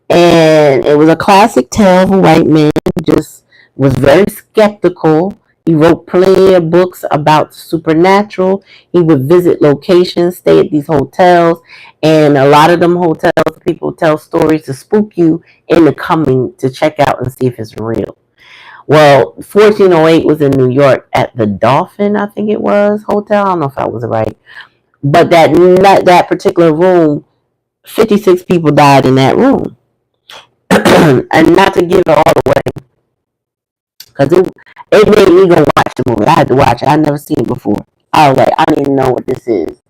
And it was a classic tale of a white man who just was very skeptical. He wrote plenty of books about the supernatural. He would visit locations, stay at these hotels, and a lot of them hotels, people tell stories to spook you into coming to check out and see if it's real. Well, 1408 was in New York at the Dolphin, I think it was, hotel. I don't know if I was right. But that particular room, 56 people died in that room. And not to give it all away, because it made me go watch the movie. I had to watch it. I never seen it before. I was like, I didn't even know what this is.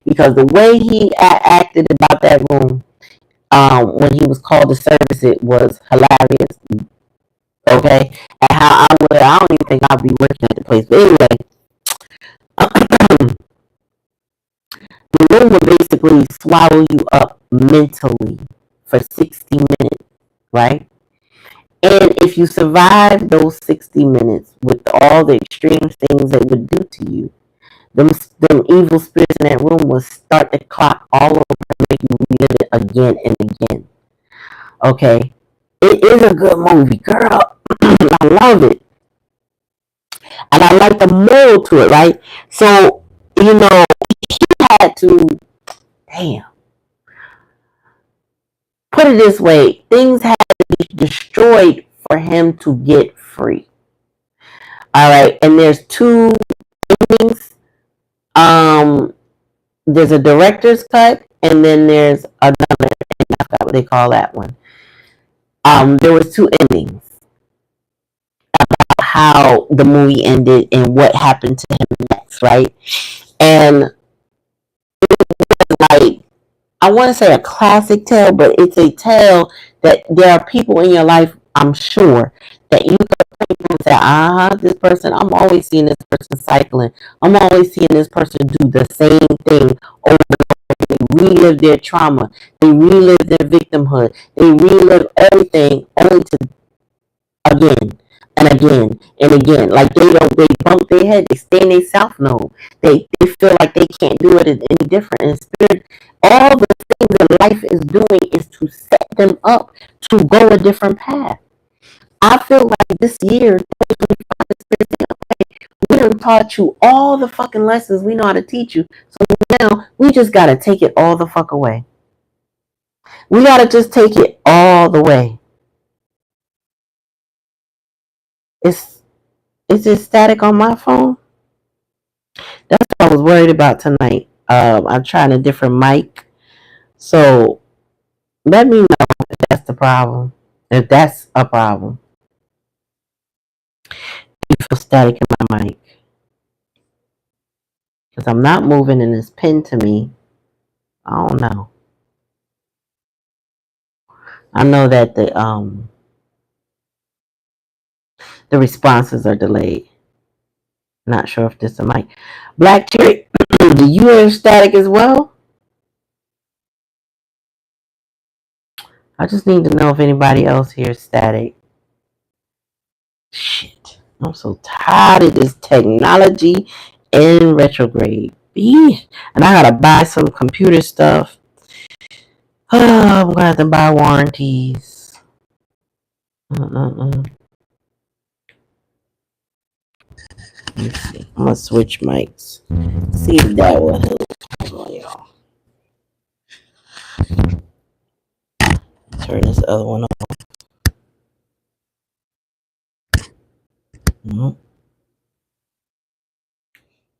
Because the way he acted about that room, when he was called to service it, was hilarious. Okay? And how I don't even think I'll be working at the place. But anyway, the room will basically swallow you up mentally for 60 minutes, right? And if you survive those 60 minutes with all the extreme things they would do to you, them evil spirits in that room will start the clock all over and make you relive it again and again. Okay? It is a good movie, girl. I love it. And I like the moral to it, right? So, he had to, put it this way, things had to be destroyed for him to get free. All right, and there's two endings. There's a director's cut, and then there's another. I forgot what they call that one. There was two endings. How the movie ended and what happened to him next, right? And like, I want to say a classic tale, but it's a tale that there are people in your life, I'm sure, that you could say, this person, I'm always seeing this person cycling. I'm always seeing this person do the same thing over and over. They relive their trauma. They relive their victimhood. They relive everything only to again and again and again. Like, they bump their head. They stay in their south node. They feel like they can't do it any different. And Spirit, all the things that life is doing is to set them up to go a different path. I feel like this year, we done taught you all the fucking lessons we know how to teach you. So now we just gotta take it all the fuck away. We gotta just take it all the way. It's is it static on my phone? That's what I was worried about tonight. I'm trying a different mic. So let me know if that's the problem. If that's a problem. You feel static in my mic. Because I'm not moving and it's pinned to me. I don't know. I know that the responses are delayed. Not sure if this is a mic. Black Cherry, do you hear static as well? I just need to know if anybody else hears static. Shit. I'm so tired of this technology in retrograde. And I gotta buy some computer stuff. I'm gonna have to buy warranties. Let me see. I'm gonna switch mics. See if that will help. Hold on, y'all. Turn this other one off.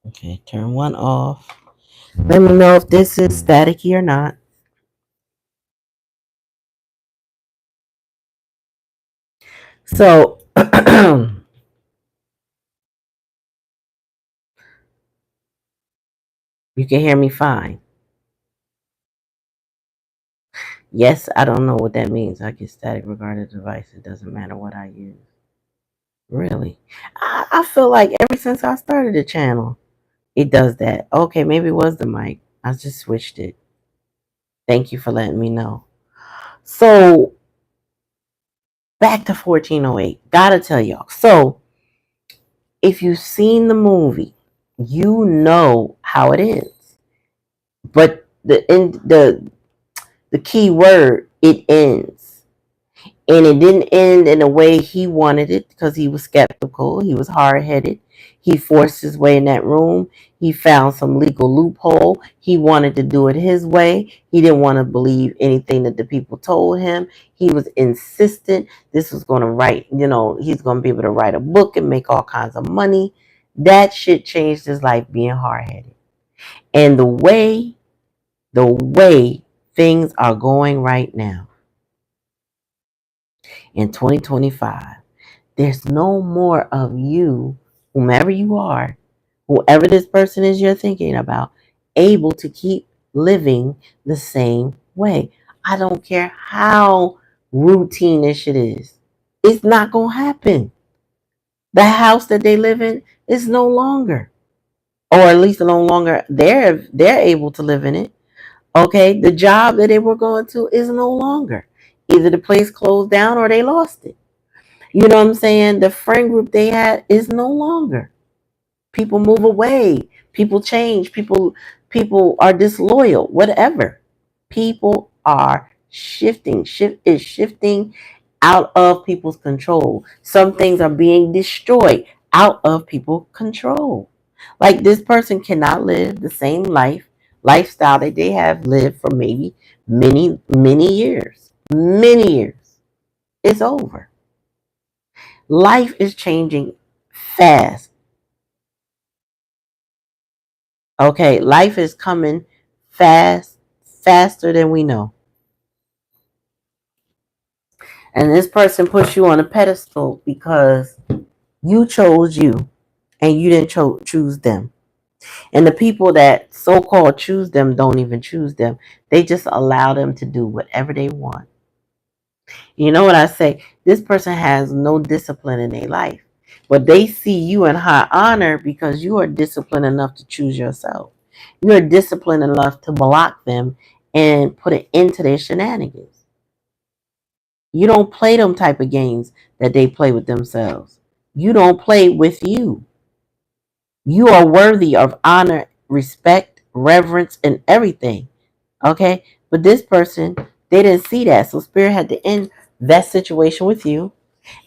Okay, turn one off. Let me know if this is staticky or not. So, you can hear me fine. Yes, I don't know what that means. I get static regarding the device. It doesn't matter what I use. Really? I feel like ever since I started the channel, it does that. Okay, maybe it was the mic. I just switched it. Thank you for letting me know. So, back to 1408. Gotta tell y'all. So, if you've seen the movie, you know how it ends. But the key word, it ends. And it didn't end in the way he wanted it because he was skeptical. He was hard headed. He forced his way in that room. He found some legal loophole. He wanted to do it his way. He didn't want to believe anything that the people told him. He was insistent this was going to write, he's going to be able to write a book and make all kinds of money. That shit changed his life being hard headed. And the way things are going right now in 2025, there's no more of you, whomever you are, whoever this person is you're thinking about, able to keep living the same way. I don't care how routine-ish it is. It's not going to happen. The house that they live in is no longer, or at least no longer they're able to live in it. Okay, the job that they were going to is no longer. Either the place closed down or they lost it. You know what I'm saying? The friend group they had is no longer. People move away. People change. People are disloyal. Whatever. People are shifting. Shift is shifting out of people's control. Some things are being destroyed out of people's control. Like this person cannot live the same lifestyle that they have lived for maybe many, many years. Many years. It's over. Life is changing fast. Okay, life is coming faster than we know. And this person puts you on a pedestal because you chose you and you didn't choose them. And the people that so-called choose them don't even choose them. They just allow them to do whatever they want. You know what I say? This person has no discipline in their life. But they see you in high honor because you are disciplined enough to choose yourself. You are disciplined enough to block them and put an end to their shenanigans. You don't play them type of games that they play with themselves. You don't play with you. You are worthy of honor, respect, reverence, and everything. Okay? But this person, they didn't see that. So Spirit had to end that situation with you.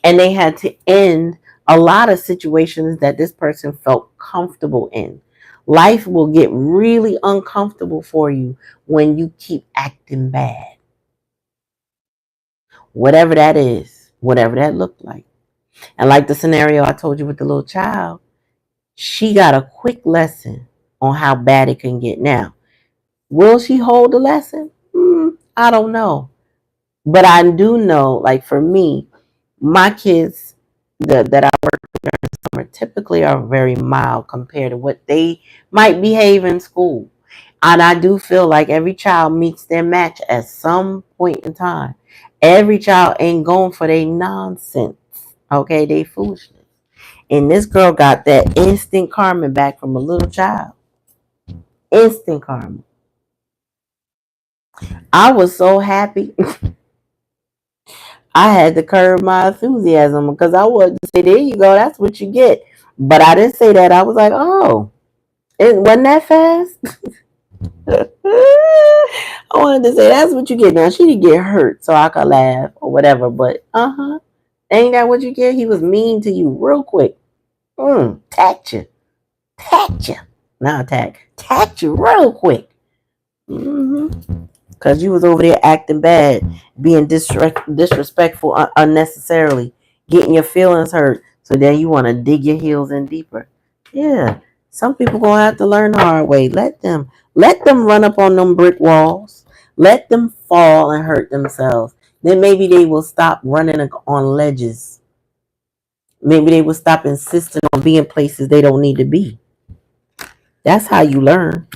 And they had to end a lot of situations that this person felt comfortable in. Life will get really uncomfortable for you when you keep acting bad. Whatever that is, whatever that looked like. And like the scenario I told you with the little child, she got a quick lesson on how bad it can get. Now, will she hold the lesson? I don't know. But I do know, like for me, my kids that I work with during the summer typically are very mild compared to what they might behave in school. And I do feel like every child meets their match at some point in time. Every child ain't going for their nonsense. Okay, they foolishness. And this girl got that instant karma back from a little child. Instant karma. I was so happy. I had to curb my enthusiasm because I wanted to say, there you go, that's what you get. But I didn't say that. I was like, oh, it wasn't that fast. I wanted to say, that's what you get. Now, she didn't get hurt, so I could laugh or whatever. But, ain't that what you get? He was mean to you real quick. Tacked you. Tacked you. Not attack. Tacked you real quick. Because you was over there acting bad, being disrespectful unnecessarily, getting your feelings hurt. So then you want to dig your heels in deeper. Yeah, some people gonna have to learn the hard way. Let them run up on them brick walls. Let them fall and hurt themselves. Then maybe they will stop running on ledges. Maybe they will stop insisting on being places they don't need to be. That's how you learn.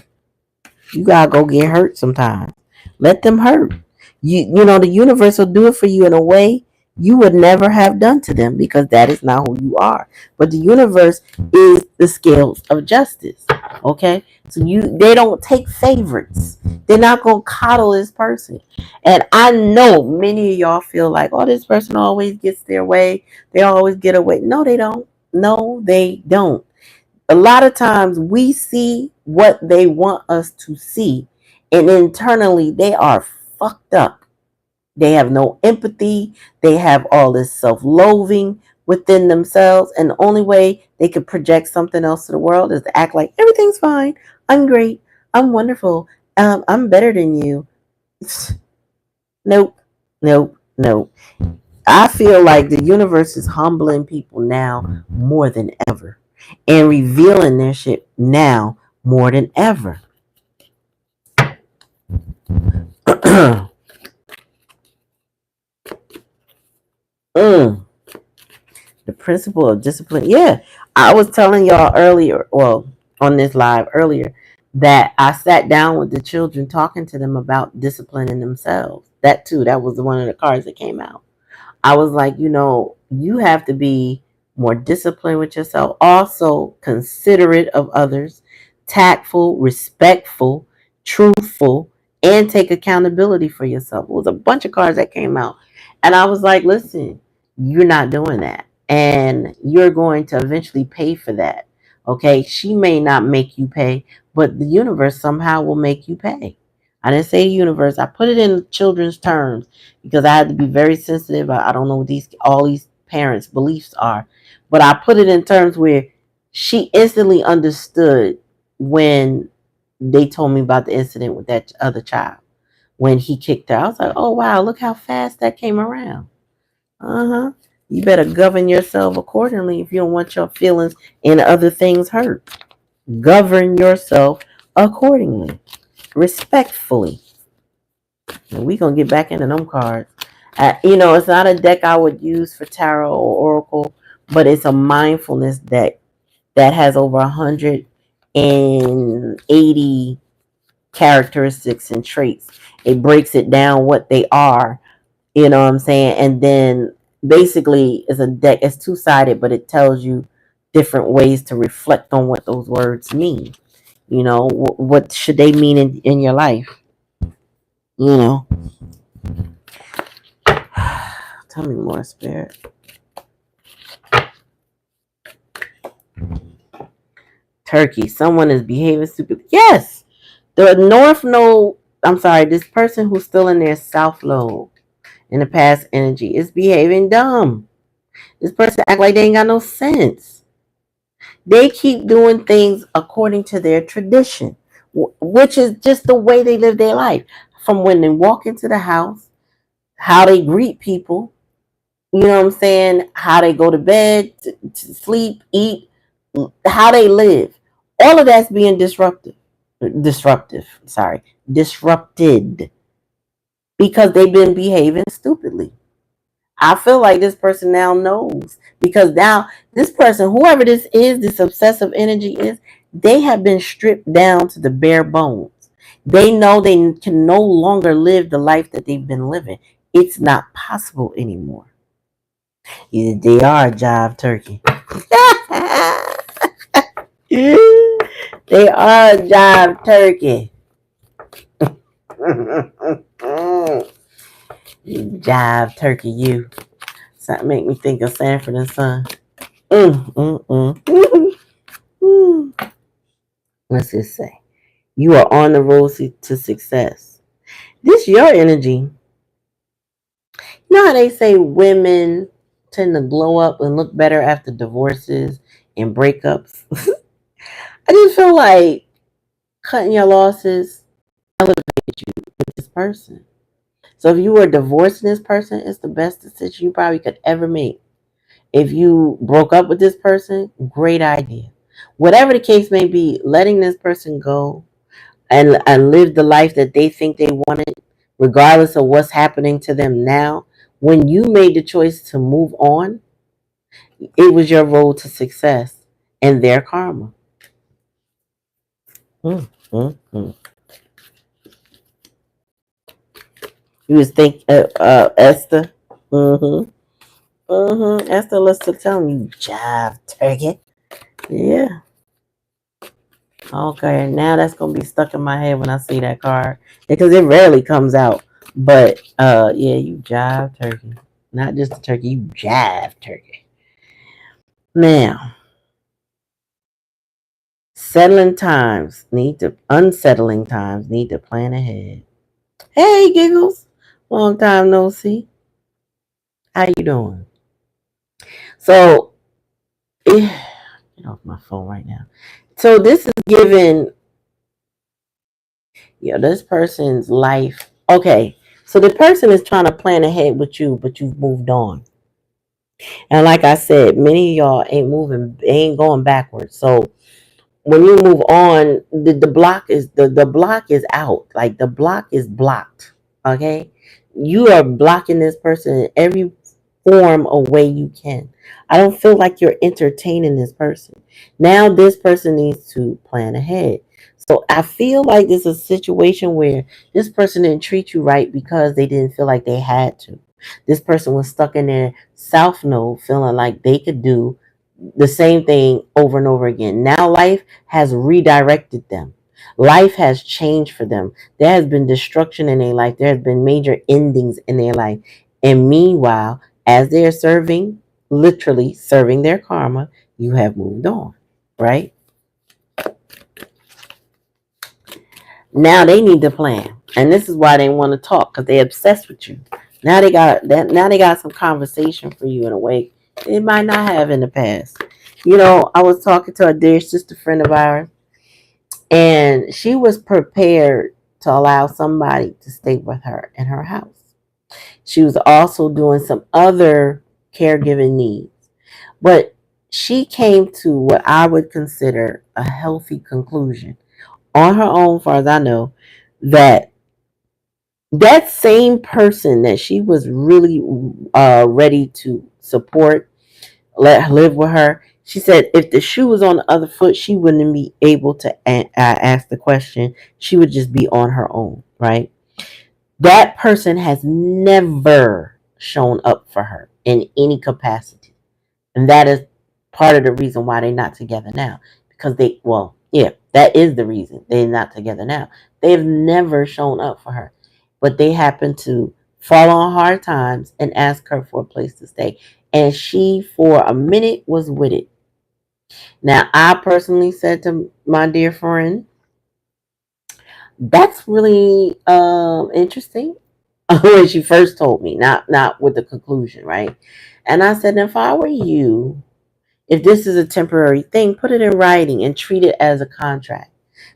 You gotta go get hurt sometimes. Let them hurt. You know the universe will do it for you in a way you would never have done to them because that is not who you are. But the universe is the scales of justice. Okay? So they don't take favorites. They're not gonna coddle this person. And I know many of y'all feel like, oh, this person always gets their way. They always get away. No, they don't. No, they don't. A lot of times we see what they want us to see, and internally they are fucked up. They have no empathy. They have all this self-loathing within themselves, and the only way they could project something else to the world is to act like everything's fine. I'm great. I'm wonderful. I'm better than you. Nope. Nope. Nope. I feel like the universe is humbling people now more than ever and revealing their shit now more than ever. The principle of discipline. Yeah, I was telling y'all earlier, well, on this live earlier, that I sat down with the children talking to them about disciplining themselves. That too, that was one of the cards that came out. I was like, you have to be more disciplined with yourself, also considerate of others, tactful, respectful, truthful, and take accountability for yourself. It was a bunch of cards that came out. And I was like, listen, you're not doing that. And you're going to eventually pay for that. Okay. She may not make you pay, but the universe somehow will make you pay. I didn't say universe. I put it in children's terms because I had to be very sensitive. I don't know what all these parents' beliefs are, but I put it in terms where she instantly understood when they told me about the incident with that other child when he kicked her. I was like, oh wow, look how fast that came around. You better govern yourself accordingly if you don't want your feelings and other things hurt. Govern yourself accordingly, respectfully. And we gonna get back into them cards. It's not a deck I would use for tarot or oracle, but it's a mindfulness deck that has over 180 characteristics and traits. It breaks it down what they are, you know what I'm saying? And then basically it's a deck, it's two-sided, but it tells you different ways to reflect on what those words mean. What should they mean in your life? Tell me more, Spirit. Turkey. Someone is behaving stupid. Yes. The North Node, I'm sorry, this person who's still in their South Node in the past energy is behaving dumb. This person act like they ain't got no sense. They keep doing things according to their tradition, which is just the way they live their life. From when they walk into the house, how they greet people, you know what I'm saying? How they go to bed, to sleep, eat, how they live. All of that's being disrupted because they've been behaving stupidly. I feel like this person now knows because now this person, whoever this is, this obsessive energy is, they have been stripped down to the bare bones. They know they can no longer live the life that they've been living. It's not possible anymore. They are a jive turkey. They are a jive turkey. You jive turkey, you. That make me think of Sanford and Son. Let's just say you are on the road to success. This your energy. You know how they say women tend to glow up and look better after divorces and breakups? I just feel like cutting your losses elevated you with this person. So if you were divorcing this person, it's the best decision you probably could ever make. If you broke up with this person, great idea. Whatever the case may be, letting this person go and live the life that they think they wanted, regardless of what's happening to them now. When you made the choice to move on, it was your road to success and their karma. Mm, mm, mm. You was think Esther. Mm-hmm. Mm-hmm. Esther, let's tell me you jive turkey. Yeah. Okay. Now that's gonna be stuck in my head when I see that card because it rarely comes out. But yeah, you jive turkey. Not just a turkey, you jive turkey. Now, unsettling times need to plan ahead. Hey, Giggles. Long time no see. How you doing? So, get off my phone right now. So this is giving, this person's life. Okay, so the person is trying to plan ahead with you, but you've moved on. And like I said, many of y'all ain't going backwards. So when you move on, the block is the block is out. Like the block is blocked. Okay, you are blocking this person in every form of way you can. I don't feel like you're entertaining this person. Now this person needs to plan ahead. So I feel like this is a situation where this person didn't treat you right because they didn't feel like they had to. This person was stuck in their south node feeling like they could do the same thing over and over again. Now life has redirected them. Life has changed for them. There has been destruction in their life. There has been major endings in their life. And meanwhile, as they are literally serving their karma, you have moved on, right? Now they need to plan. And this is why they want to talk, because they're obsessed with you. Now they got some conversation for you in a way they might not have in the past. I was talking to a dear sister friend of ours, and she was prepared to allow somebody to stay with her in her house. She was also doing some other caregiving needs. But she came to what I would consider a healthy conclusion on her own, far as I know, that that same person that she was really ready to support, let her live with her. She said if the shoe was on the other foot, she wouldn't be able to ask the question. She would just be on her own, right? That person has never shown up for her in any capacity. And that is part of the reason why they're not together now. Because that is the reason they're not together now. They've never shown up for her. But they happen to fall on hard times and ask her for a place to stay. And she, for a minute, was with it. Now, I personally said to my dear friend, that's really interesting. When she first told me, not with the conclusion, right? And I said, if I were you, if this is a temporary thing, put it in writing and treat it as a contract,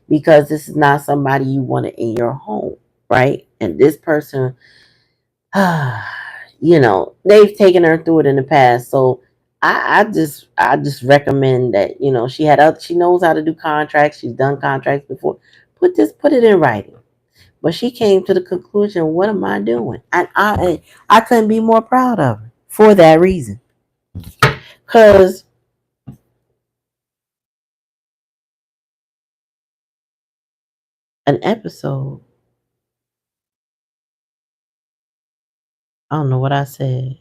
because this is not somebody you want in your home, right? And this person, they've taken her through it in the past. So I just recommend that, she knows how to do contracts. She's done contracts before. Put it in writing. But she came to the conclusion, what am I doing? And I couldn't be more proud of her for that reason. Because an episode, I don't know what I said.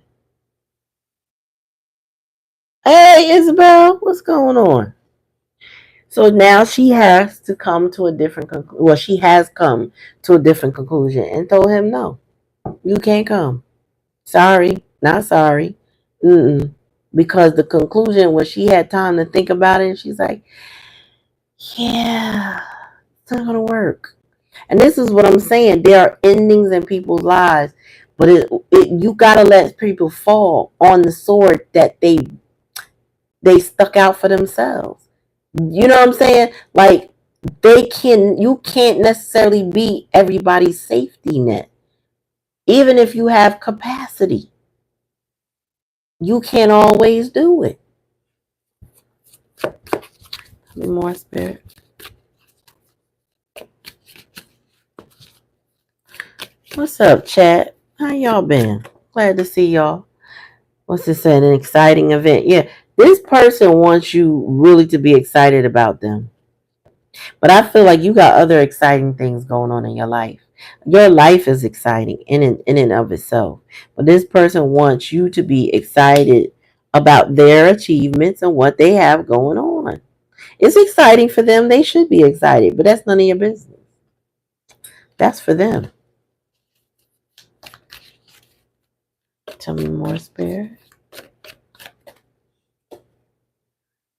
Hey, Isabel, what's going on? So now she has to come to a different conclusion. Well, she has come to a different conclusion and told him, no, you can't come. Sorry, not sorry. Mm-mm. Because the conclusion, when she had time to think about it, she's like, yeah, it's not going to work. And this is what I'm saying. There are endings in people's lives, but you got to let people fall on the sword that they stuck out for themselves. You know what I'm saying? Like, you can't necessarily be everybody's safety net. Even if you have capacity, you can't always do it. More spirit. What's up, chat? How y'all been? Glad to see y'all. What's this saying? An exciting event. Yeah, this person wants you really to be excited about them. But I feel like you got other exciting things going on in your life. Your life is exciting in and of itself. But this person wants you to be excited about their achievements and what they have going on. It's exciting for them. They should be excited, but that's none of your business. That's for them. Tell me more, spirit.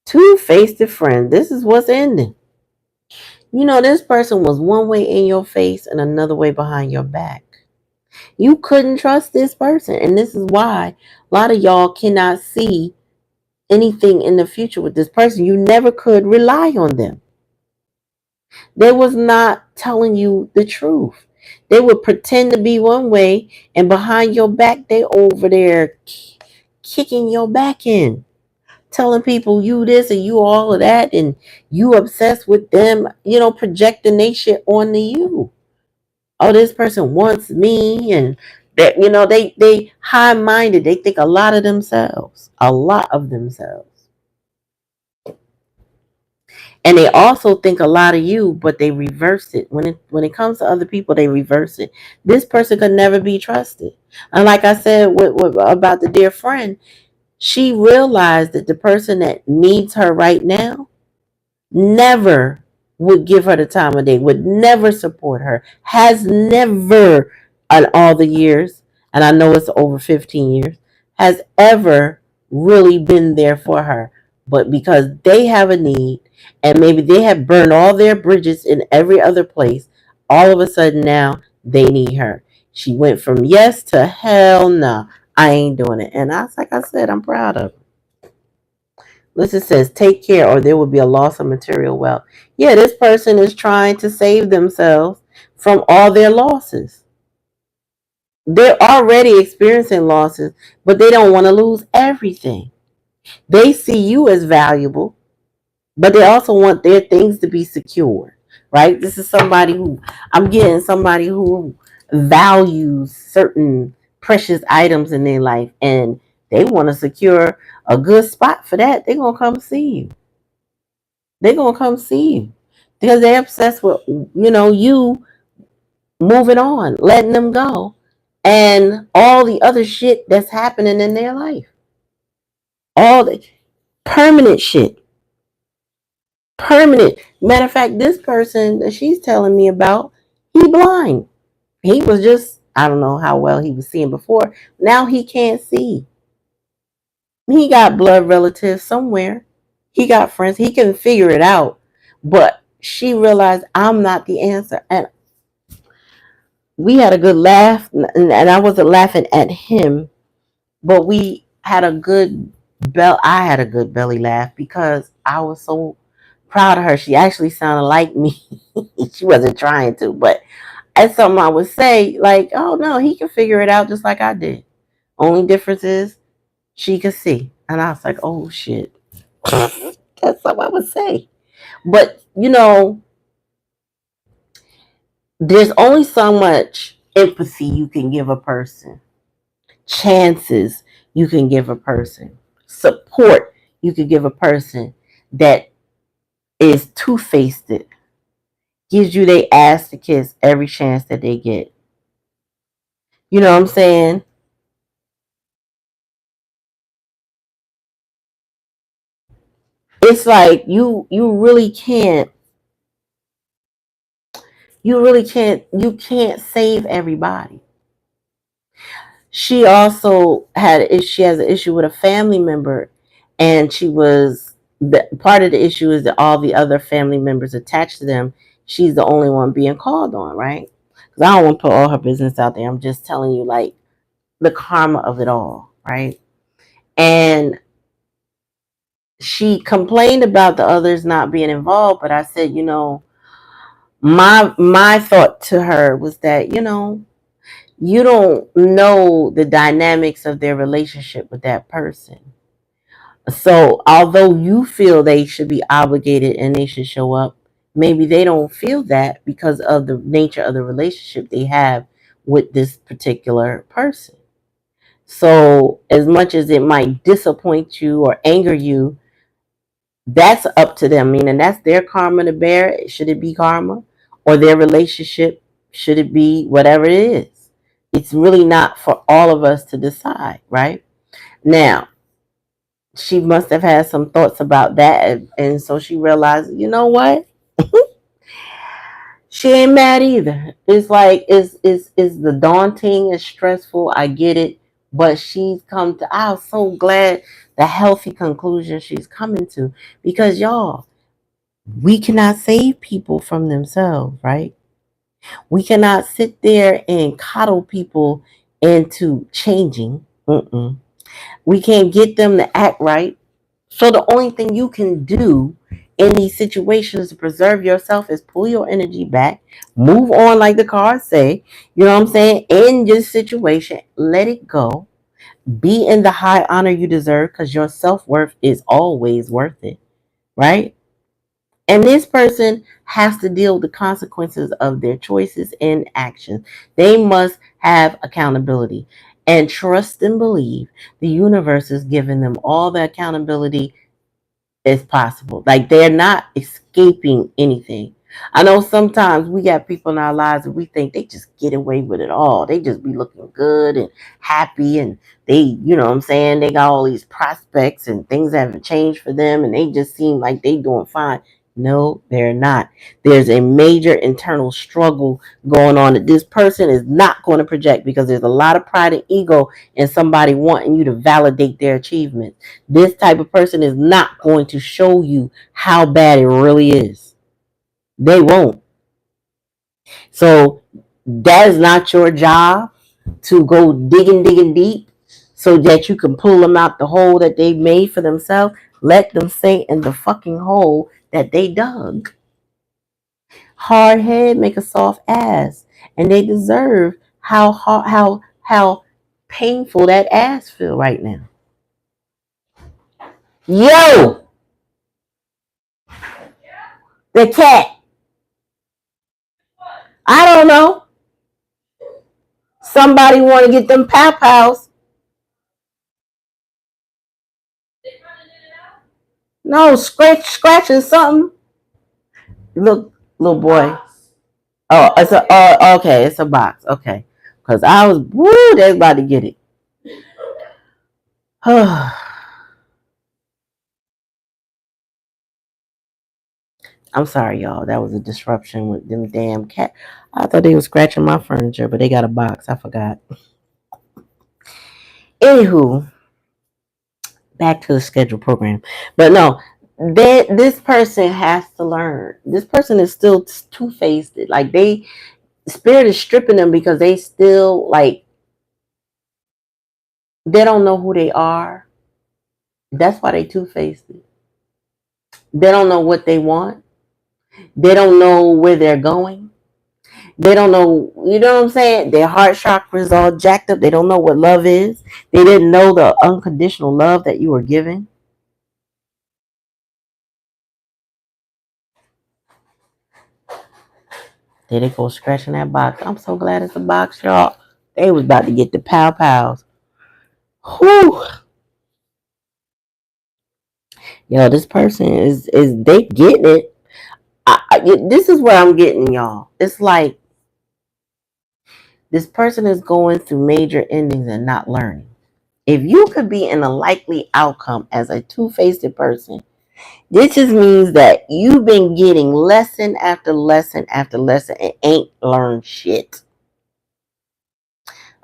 Two-faced friend. This is what's ending. This person was one way in your face and another way behind your back. You couldn't trust this person. And this is why a lot of y'all cannot see anything in the future with this person. You never could rely on them. They was not telling you the truth. They would pretend to be one way, and behind your back, they over there kicking your back in. Telling people you this and you all of that, and you obsessed with them, projecting they shit onto you. Oh, this person wants me, and that they high minded. They think a lot of themselves, and they also think a lot of you, but they reverse it. When it comes to other people, they reverse it. This person could never be trusted. And like I said about the dear friend, she realized that the person that needs her right now never would give her the time of day, would never support her, has never in all the years, and I know it's over 15 years, has ever really been there for her. But because they have a need, and maybe they have burned all their bridges in every other place, all of a sudden now they need her. She went from yes to hell no, I ain't doing it. And like I said, I'm proud of her. Listen, says, take care or there will be a loss of material wealth. Yeah, this person is trying to save themselves from all their losses. They're already experiencing losses, but they don't want to lose everything. They see you as valuable, but they also want their things to be secure, right? This is I'm getting somebody who values certain precious items in their life, and they want to secure a good spot for that. They're going to come see you. They're going to come see you because they're obsessed with, you moving on, letting them go, and all the other shit that's happening in their life. All the permanent shit. Permanent. Matter of fact, this person that she's telling me about, he blind. He was just, I don't know how well he was seeing before. Now he can't see. He got blood relatives somewhere. He got friends. He can figure it out. But she realized I'm not the answer. And we had a good laugh. And I wasn't laughing at him. But we had a good I had a good belly laugh because I was so proud of her. She actually sounded like me. She wasn't trying to, but that's something I would say, like, oh no, he can figure it out just like I did. Only difference is she could see. And I was like, oh shit. That's what I would say. But there's only so much empathy you can give a person, chances you can give a person, support you can give a person that is two-faced, it gives you they ass to kiss every chance that they get. You know what I'm saying? It's like you really can't save everybody. She has an issue with a family member, and part of the issue is that all the other family members attached to them, she's the only one being called on, right? Because I don't want to put all her business out there. I'm just telling you, like, the karma of it all, right? And she complained about the others not being involved, but I said, my thought to her was that, you don't know the dynamics of their relationship with that person. So although you feel they should be obligated and they should show up, maybe they don't feel that because of the nature of the relationship they have with this particular person. So as much as it might disappoint you or anger you, that's up to them. Meaning that's their karma to bear. Should it be karma? Or their relationship? Should it be whatever it is? It's really not for all of us to decide, right? Now, she must have had some thoughts about that. And so she realized, you know what? She ain't mad either. It's like, it's the daunting, it's stressful. I get it. But she's come to, I'm so glad the healthy conclusion she's coming to. Because y'all, we cannot save people from themselves, right? We cannot sit there and coddle people into changing. Mm-mm. We can't get them to act right. So the only thing you can do in these situations to preserve yourself is pull your energy back, move on like the cards say, you know what I'm saying? In your situation, let it go. Be in the high honor you deserve because your self-worth is always worth it, right? And this person has to deal with the consequences of their choices and actions. They must have accountability and trust and believe the universe is giving them all the accountability as possible. Like they're not escaping anything. I know sometimes we got people in our lives that we think they just get away with it all. They just be looking good and happy and they, you know what I'm saying, they got all these prospects and things haven't changed for them and they just seem like they doing fine. No, they're not. There's a major internal struggle going on that this person is not going to project because there's a lot of pride and ego in somebody wanting you to validate their achievements. This type of person is not going to show you how bad it really is. They won't. So that is not your job to go digging deep so that you can pull them out the hole that they made for themselves. Let them stay in the fucking hole that they dug. Hard head make a soft ass, and they deserve how painful that ass feel right now. Yo, the cat. I don't know. Somebody want to get them pow pows. No, scratching something. Look, little boy. Oh, it's a. Oh, okay, it's a box. Okay, because I was woo. They about to get it. I'm sorry, y'all. That was a disruption with them damn cat. I thought they were scratching my furniture, but they got a box. I forgot. Anywho, back to the scheduled program. But no, this person has to learn. This person is still two faced. Like spirit is stripping them because they still like They don't know who they are. That's why they two-faced it. They don't know what they want. They don't know where they're going. They don't know, you know what I'm saying? Their heart chakra is all jacked up. They don't know what love is. They didn't know the unconditional love that you were given. There they go scratching that box. I'm so glad it's a box, y'all. They was about to get the pow pows. Whew. Yo, this person is they getting it. This is what I'm getting, y'all. It's like this person is going through major endings and not learning. If you could be in a likely outcome as a two-faced person, this just means that you've been getting lesson after lesson after lesson and ain't learned shit.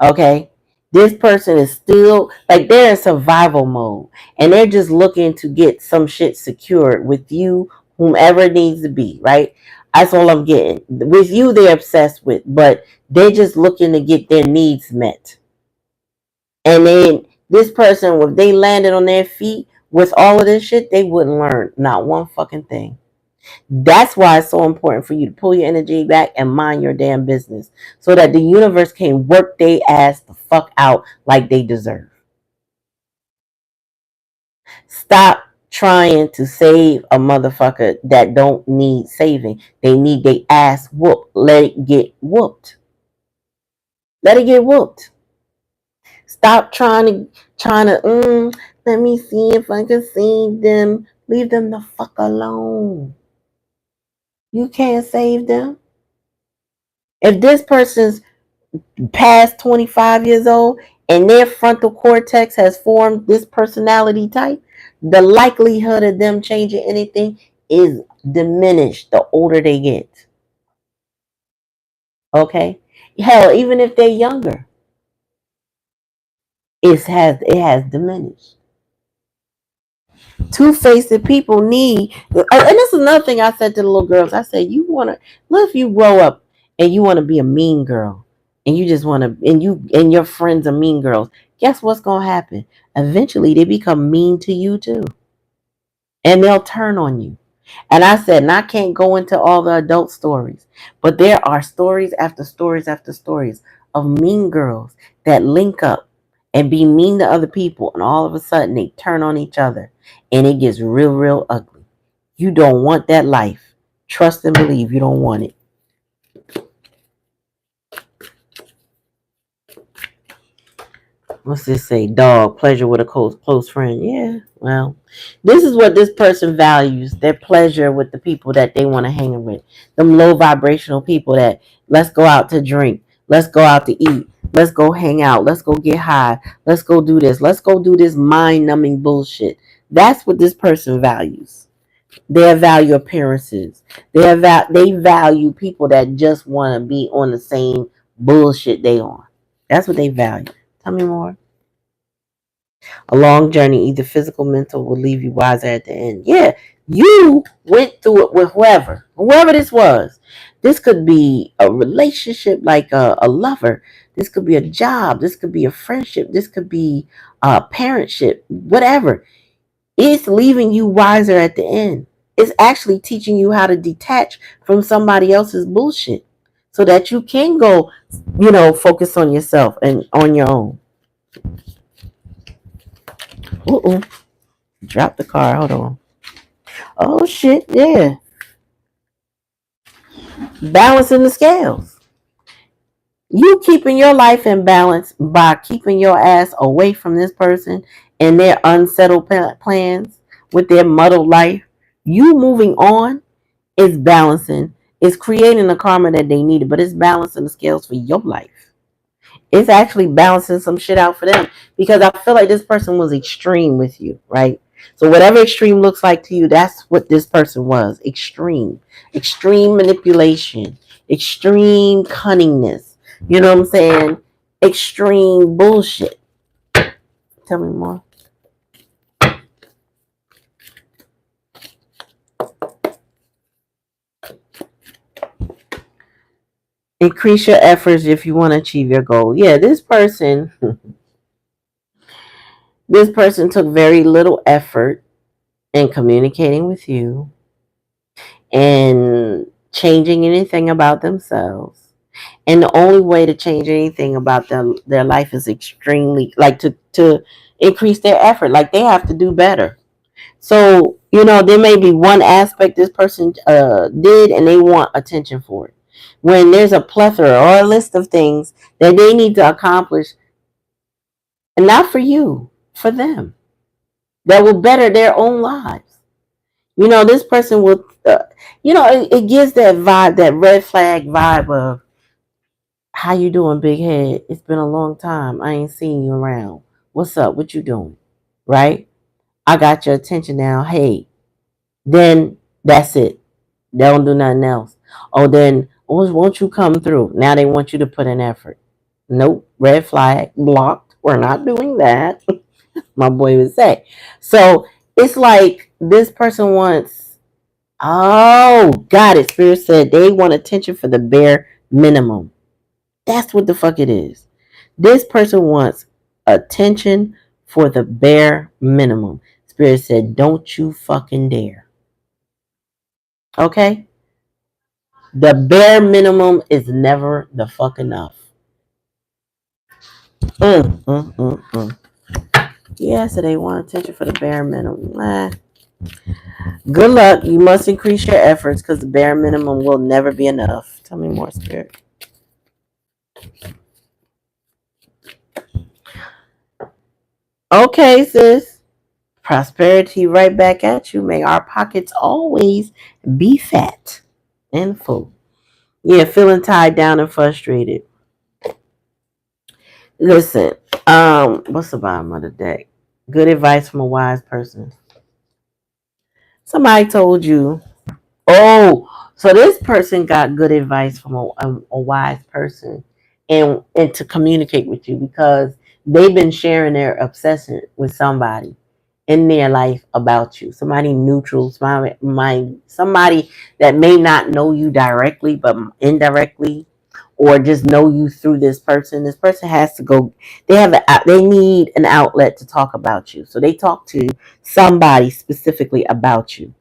Okay? This person is still like they're in survival mode and they're just looking to get some shit secured with you, whomever it needs to be, right? That's all I'm getting. With you, they're obsessed with, but they're just looking to get their needs met. And then this person, if they landed on their feet with all of this shit, they wouldn't learn not one fucking thing. That's why it's so important for you to pull your energy back and mind your damn business so that the universe can work their ass the fuck out like they deserve. Stop trying to save a motherfucker that don't need saving. They need their ass whooped. Let it get whooped. Let it get whooped. Stop trying to let me see if I can save them. Leave them the fuck alone. You can't save them. If this person's past 25 years old and their frontal cortex has formed this personality type, the likelihood of them changing anything is diminished the older they get. Okay? Hell, even if they're younger, it has diminished. Two-faced people need, and this is another thing I said to the little girls. I said, you want to, what if you grow up and you want to be a mean girl and you just want to, and your friends are mean girls? Guess what's going to happen? Eventually they become mean to you too, and they'll turn on you. And I said, and I can't go into all the adult stories, but there are stories after stories after stories of mean girls that link up and be mean to other people, and all of a sudden they turn on each other, and it gets real, real ugly. You don't want that life. Trust and believe you don't want it. What's this say? Dog, pleasure with a close friend. Yeah, well, this is what this person values, their pleasure with the people that they want to hang with. Them low vibrational people that let's go out to drink, let's go out to eat, let's go hang out, let's go get high, let's go do this, let's go do this mind-numbing bullshit. That's what this person values. They value appearances. They value people that just want to be on the same bullshit they on. That's what they value. Tell me more. A long journey, either physical, mental, will leave you wiser at the end. Yeah, you went through it with whoever this was. This could be a relationship, like a lover. This could be a job. This could be a friendship. This could be a parentship. Whatever. It's leaving you wiser at the end. It's actually teaching you how to detach from somebody else's bullshit so that you can go, focus on yourself and on your own. Uh-oh. Drop the car. Hold on. Oh, shit. Yeah. Balancing the scales. You keeping your life in balance by keeping your ass away from this person and their unsettled plans with their muddled life. You moving on is balancing. It's creating the karma that they needed, but it's balancing the scales for your life. It's actually balancing some shit out for them because I feel like this person was extreme with you, right? So whatever extreme looks like to you, that's what this person was. Extreme manipulation, extreme cunningness. You know what I'm saying? Extreme bullshit. Tell me more. Increase your efforts if you want to achieve your goal. Yeah, this person This person took very little effort in communicating with you and changing anything about themselves. And the only way to change anything about their life is extremely like to increase their effort. Like they have to do better. So, there may be one aspect this person did and they want attention for it. When there's a plethora or a list of things that they need to accomplish, and not for you, for them, that will better their own lives. This person will, it gives that vibe, that red flag vibe of, how you doing, big head? It's been a long time. I ain't seen you around. What's up? What you doing? Right? I got your attention now. Hey, then that's it. They don't do nothing else. Oh, then won't you come through? Now they want you to put in effort. Nope. Red flag. Blocked. We're not doing that. My boy would say. So it's like this person wants, oh, got it. Spirit said they want attention for the bare minimum. That's what the fuck it is. This person wants attention for the bare minimum. Spirit said, don't you fucking dare. Okay? The bare minimum is never the fuck enough. Yeah, so they want attention for the bare minimum. Good luck. You must increase your efforts because the bare minimum will never be enough. Tell me more, Spirit. Okay, sis. Prosperity right back at you. May our pockets always be fat and full. Yeah, feeling tied down and frustrated. Listen, what's the bottom of the deck? Good advice from a wise person. Somebody told you, oh, so this person got good advice from a wise person and to communicate with you because they've been sharing their obsession with somebody in their life about you. Somebody neutral, somebody that may not know you directly but indirectly, or just know you through this person. This person has to go. They need an outlet to talk about you, so they talk to somebody specifically about you.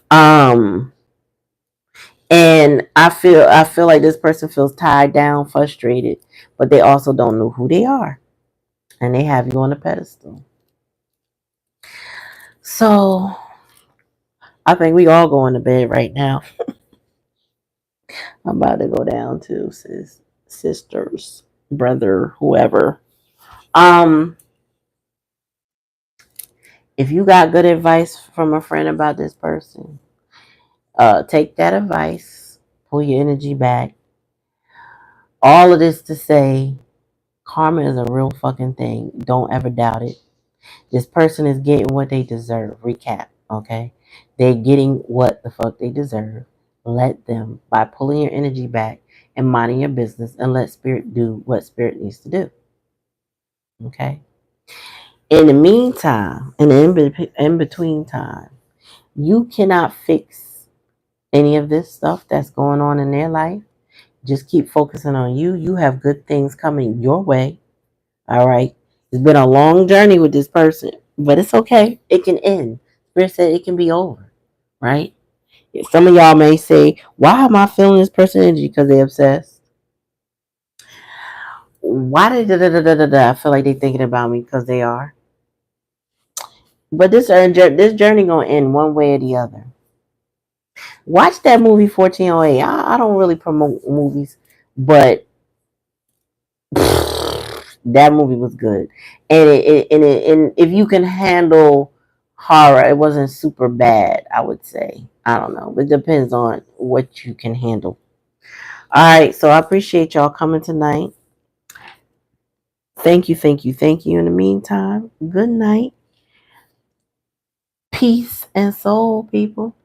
Um, and I feel like this person feels tied down, frustrated, but they also don't know who they are, and they have you on a pedestal. So I think we all going to bed right now. I'm about to go down to sisters, brother, whoever. Um, if you got good advice from a friend about this person, take that advice, pull your energy back. All of this to say, karma is a real fucking thing. Don't ever doubt it. This person is getting what they deserve. Recap, okay? They're getting what the fuck they deserve. Let them, by pulling your energy back and minding your business, and let spirit do what spirit needs to do. Okay? In the meantime, in the in between time, you cannot fix any of this stuff that's going on in their life. Just keep focusing on you. You have good things coming your way. All right. It's been a long journey with this person, but it's okay. It can end. Spirit said it can be over. Right? Some of y'all may say, why am I feeling this person energy? Because they're obsessed. Why did I feel like they're thinking about me? Because they are. But this journey gonna end one way or the other. Watch that movie 1408. I don't really promote movies, but that movie was good. And if you can handle horror, it wasn't super bad, I would say. I don't know. It depends on what you can handle. All right, so I appreciate y'all coming tonight. Thank you, thank you, thank you. In the meantime, good night. Peace and soul, people.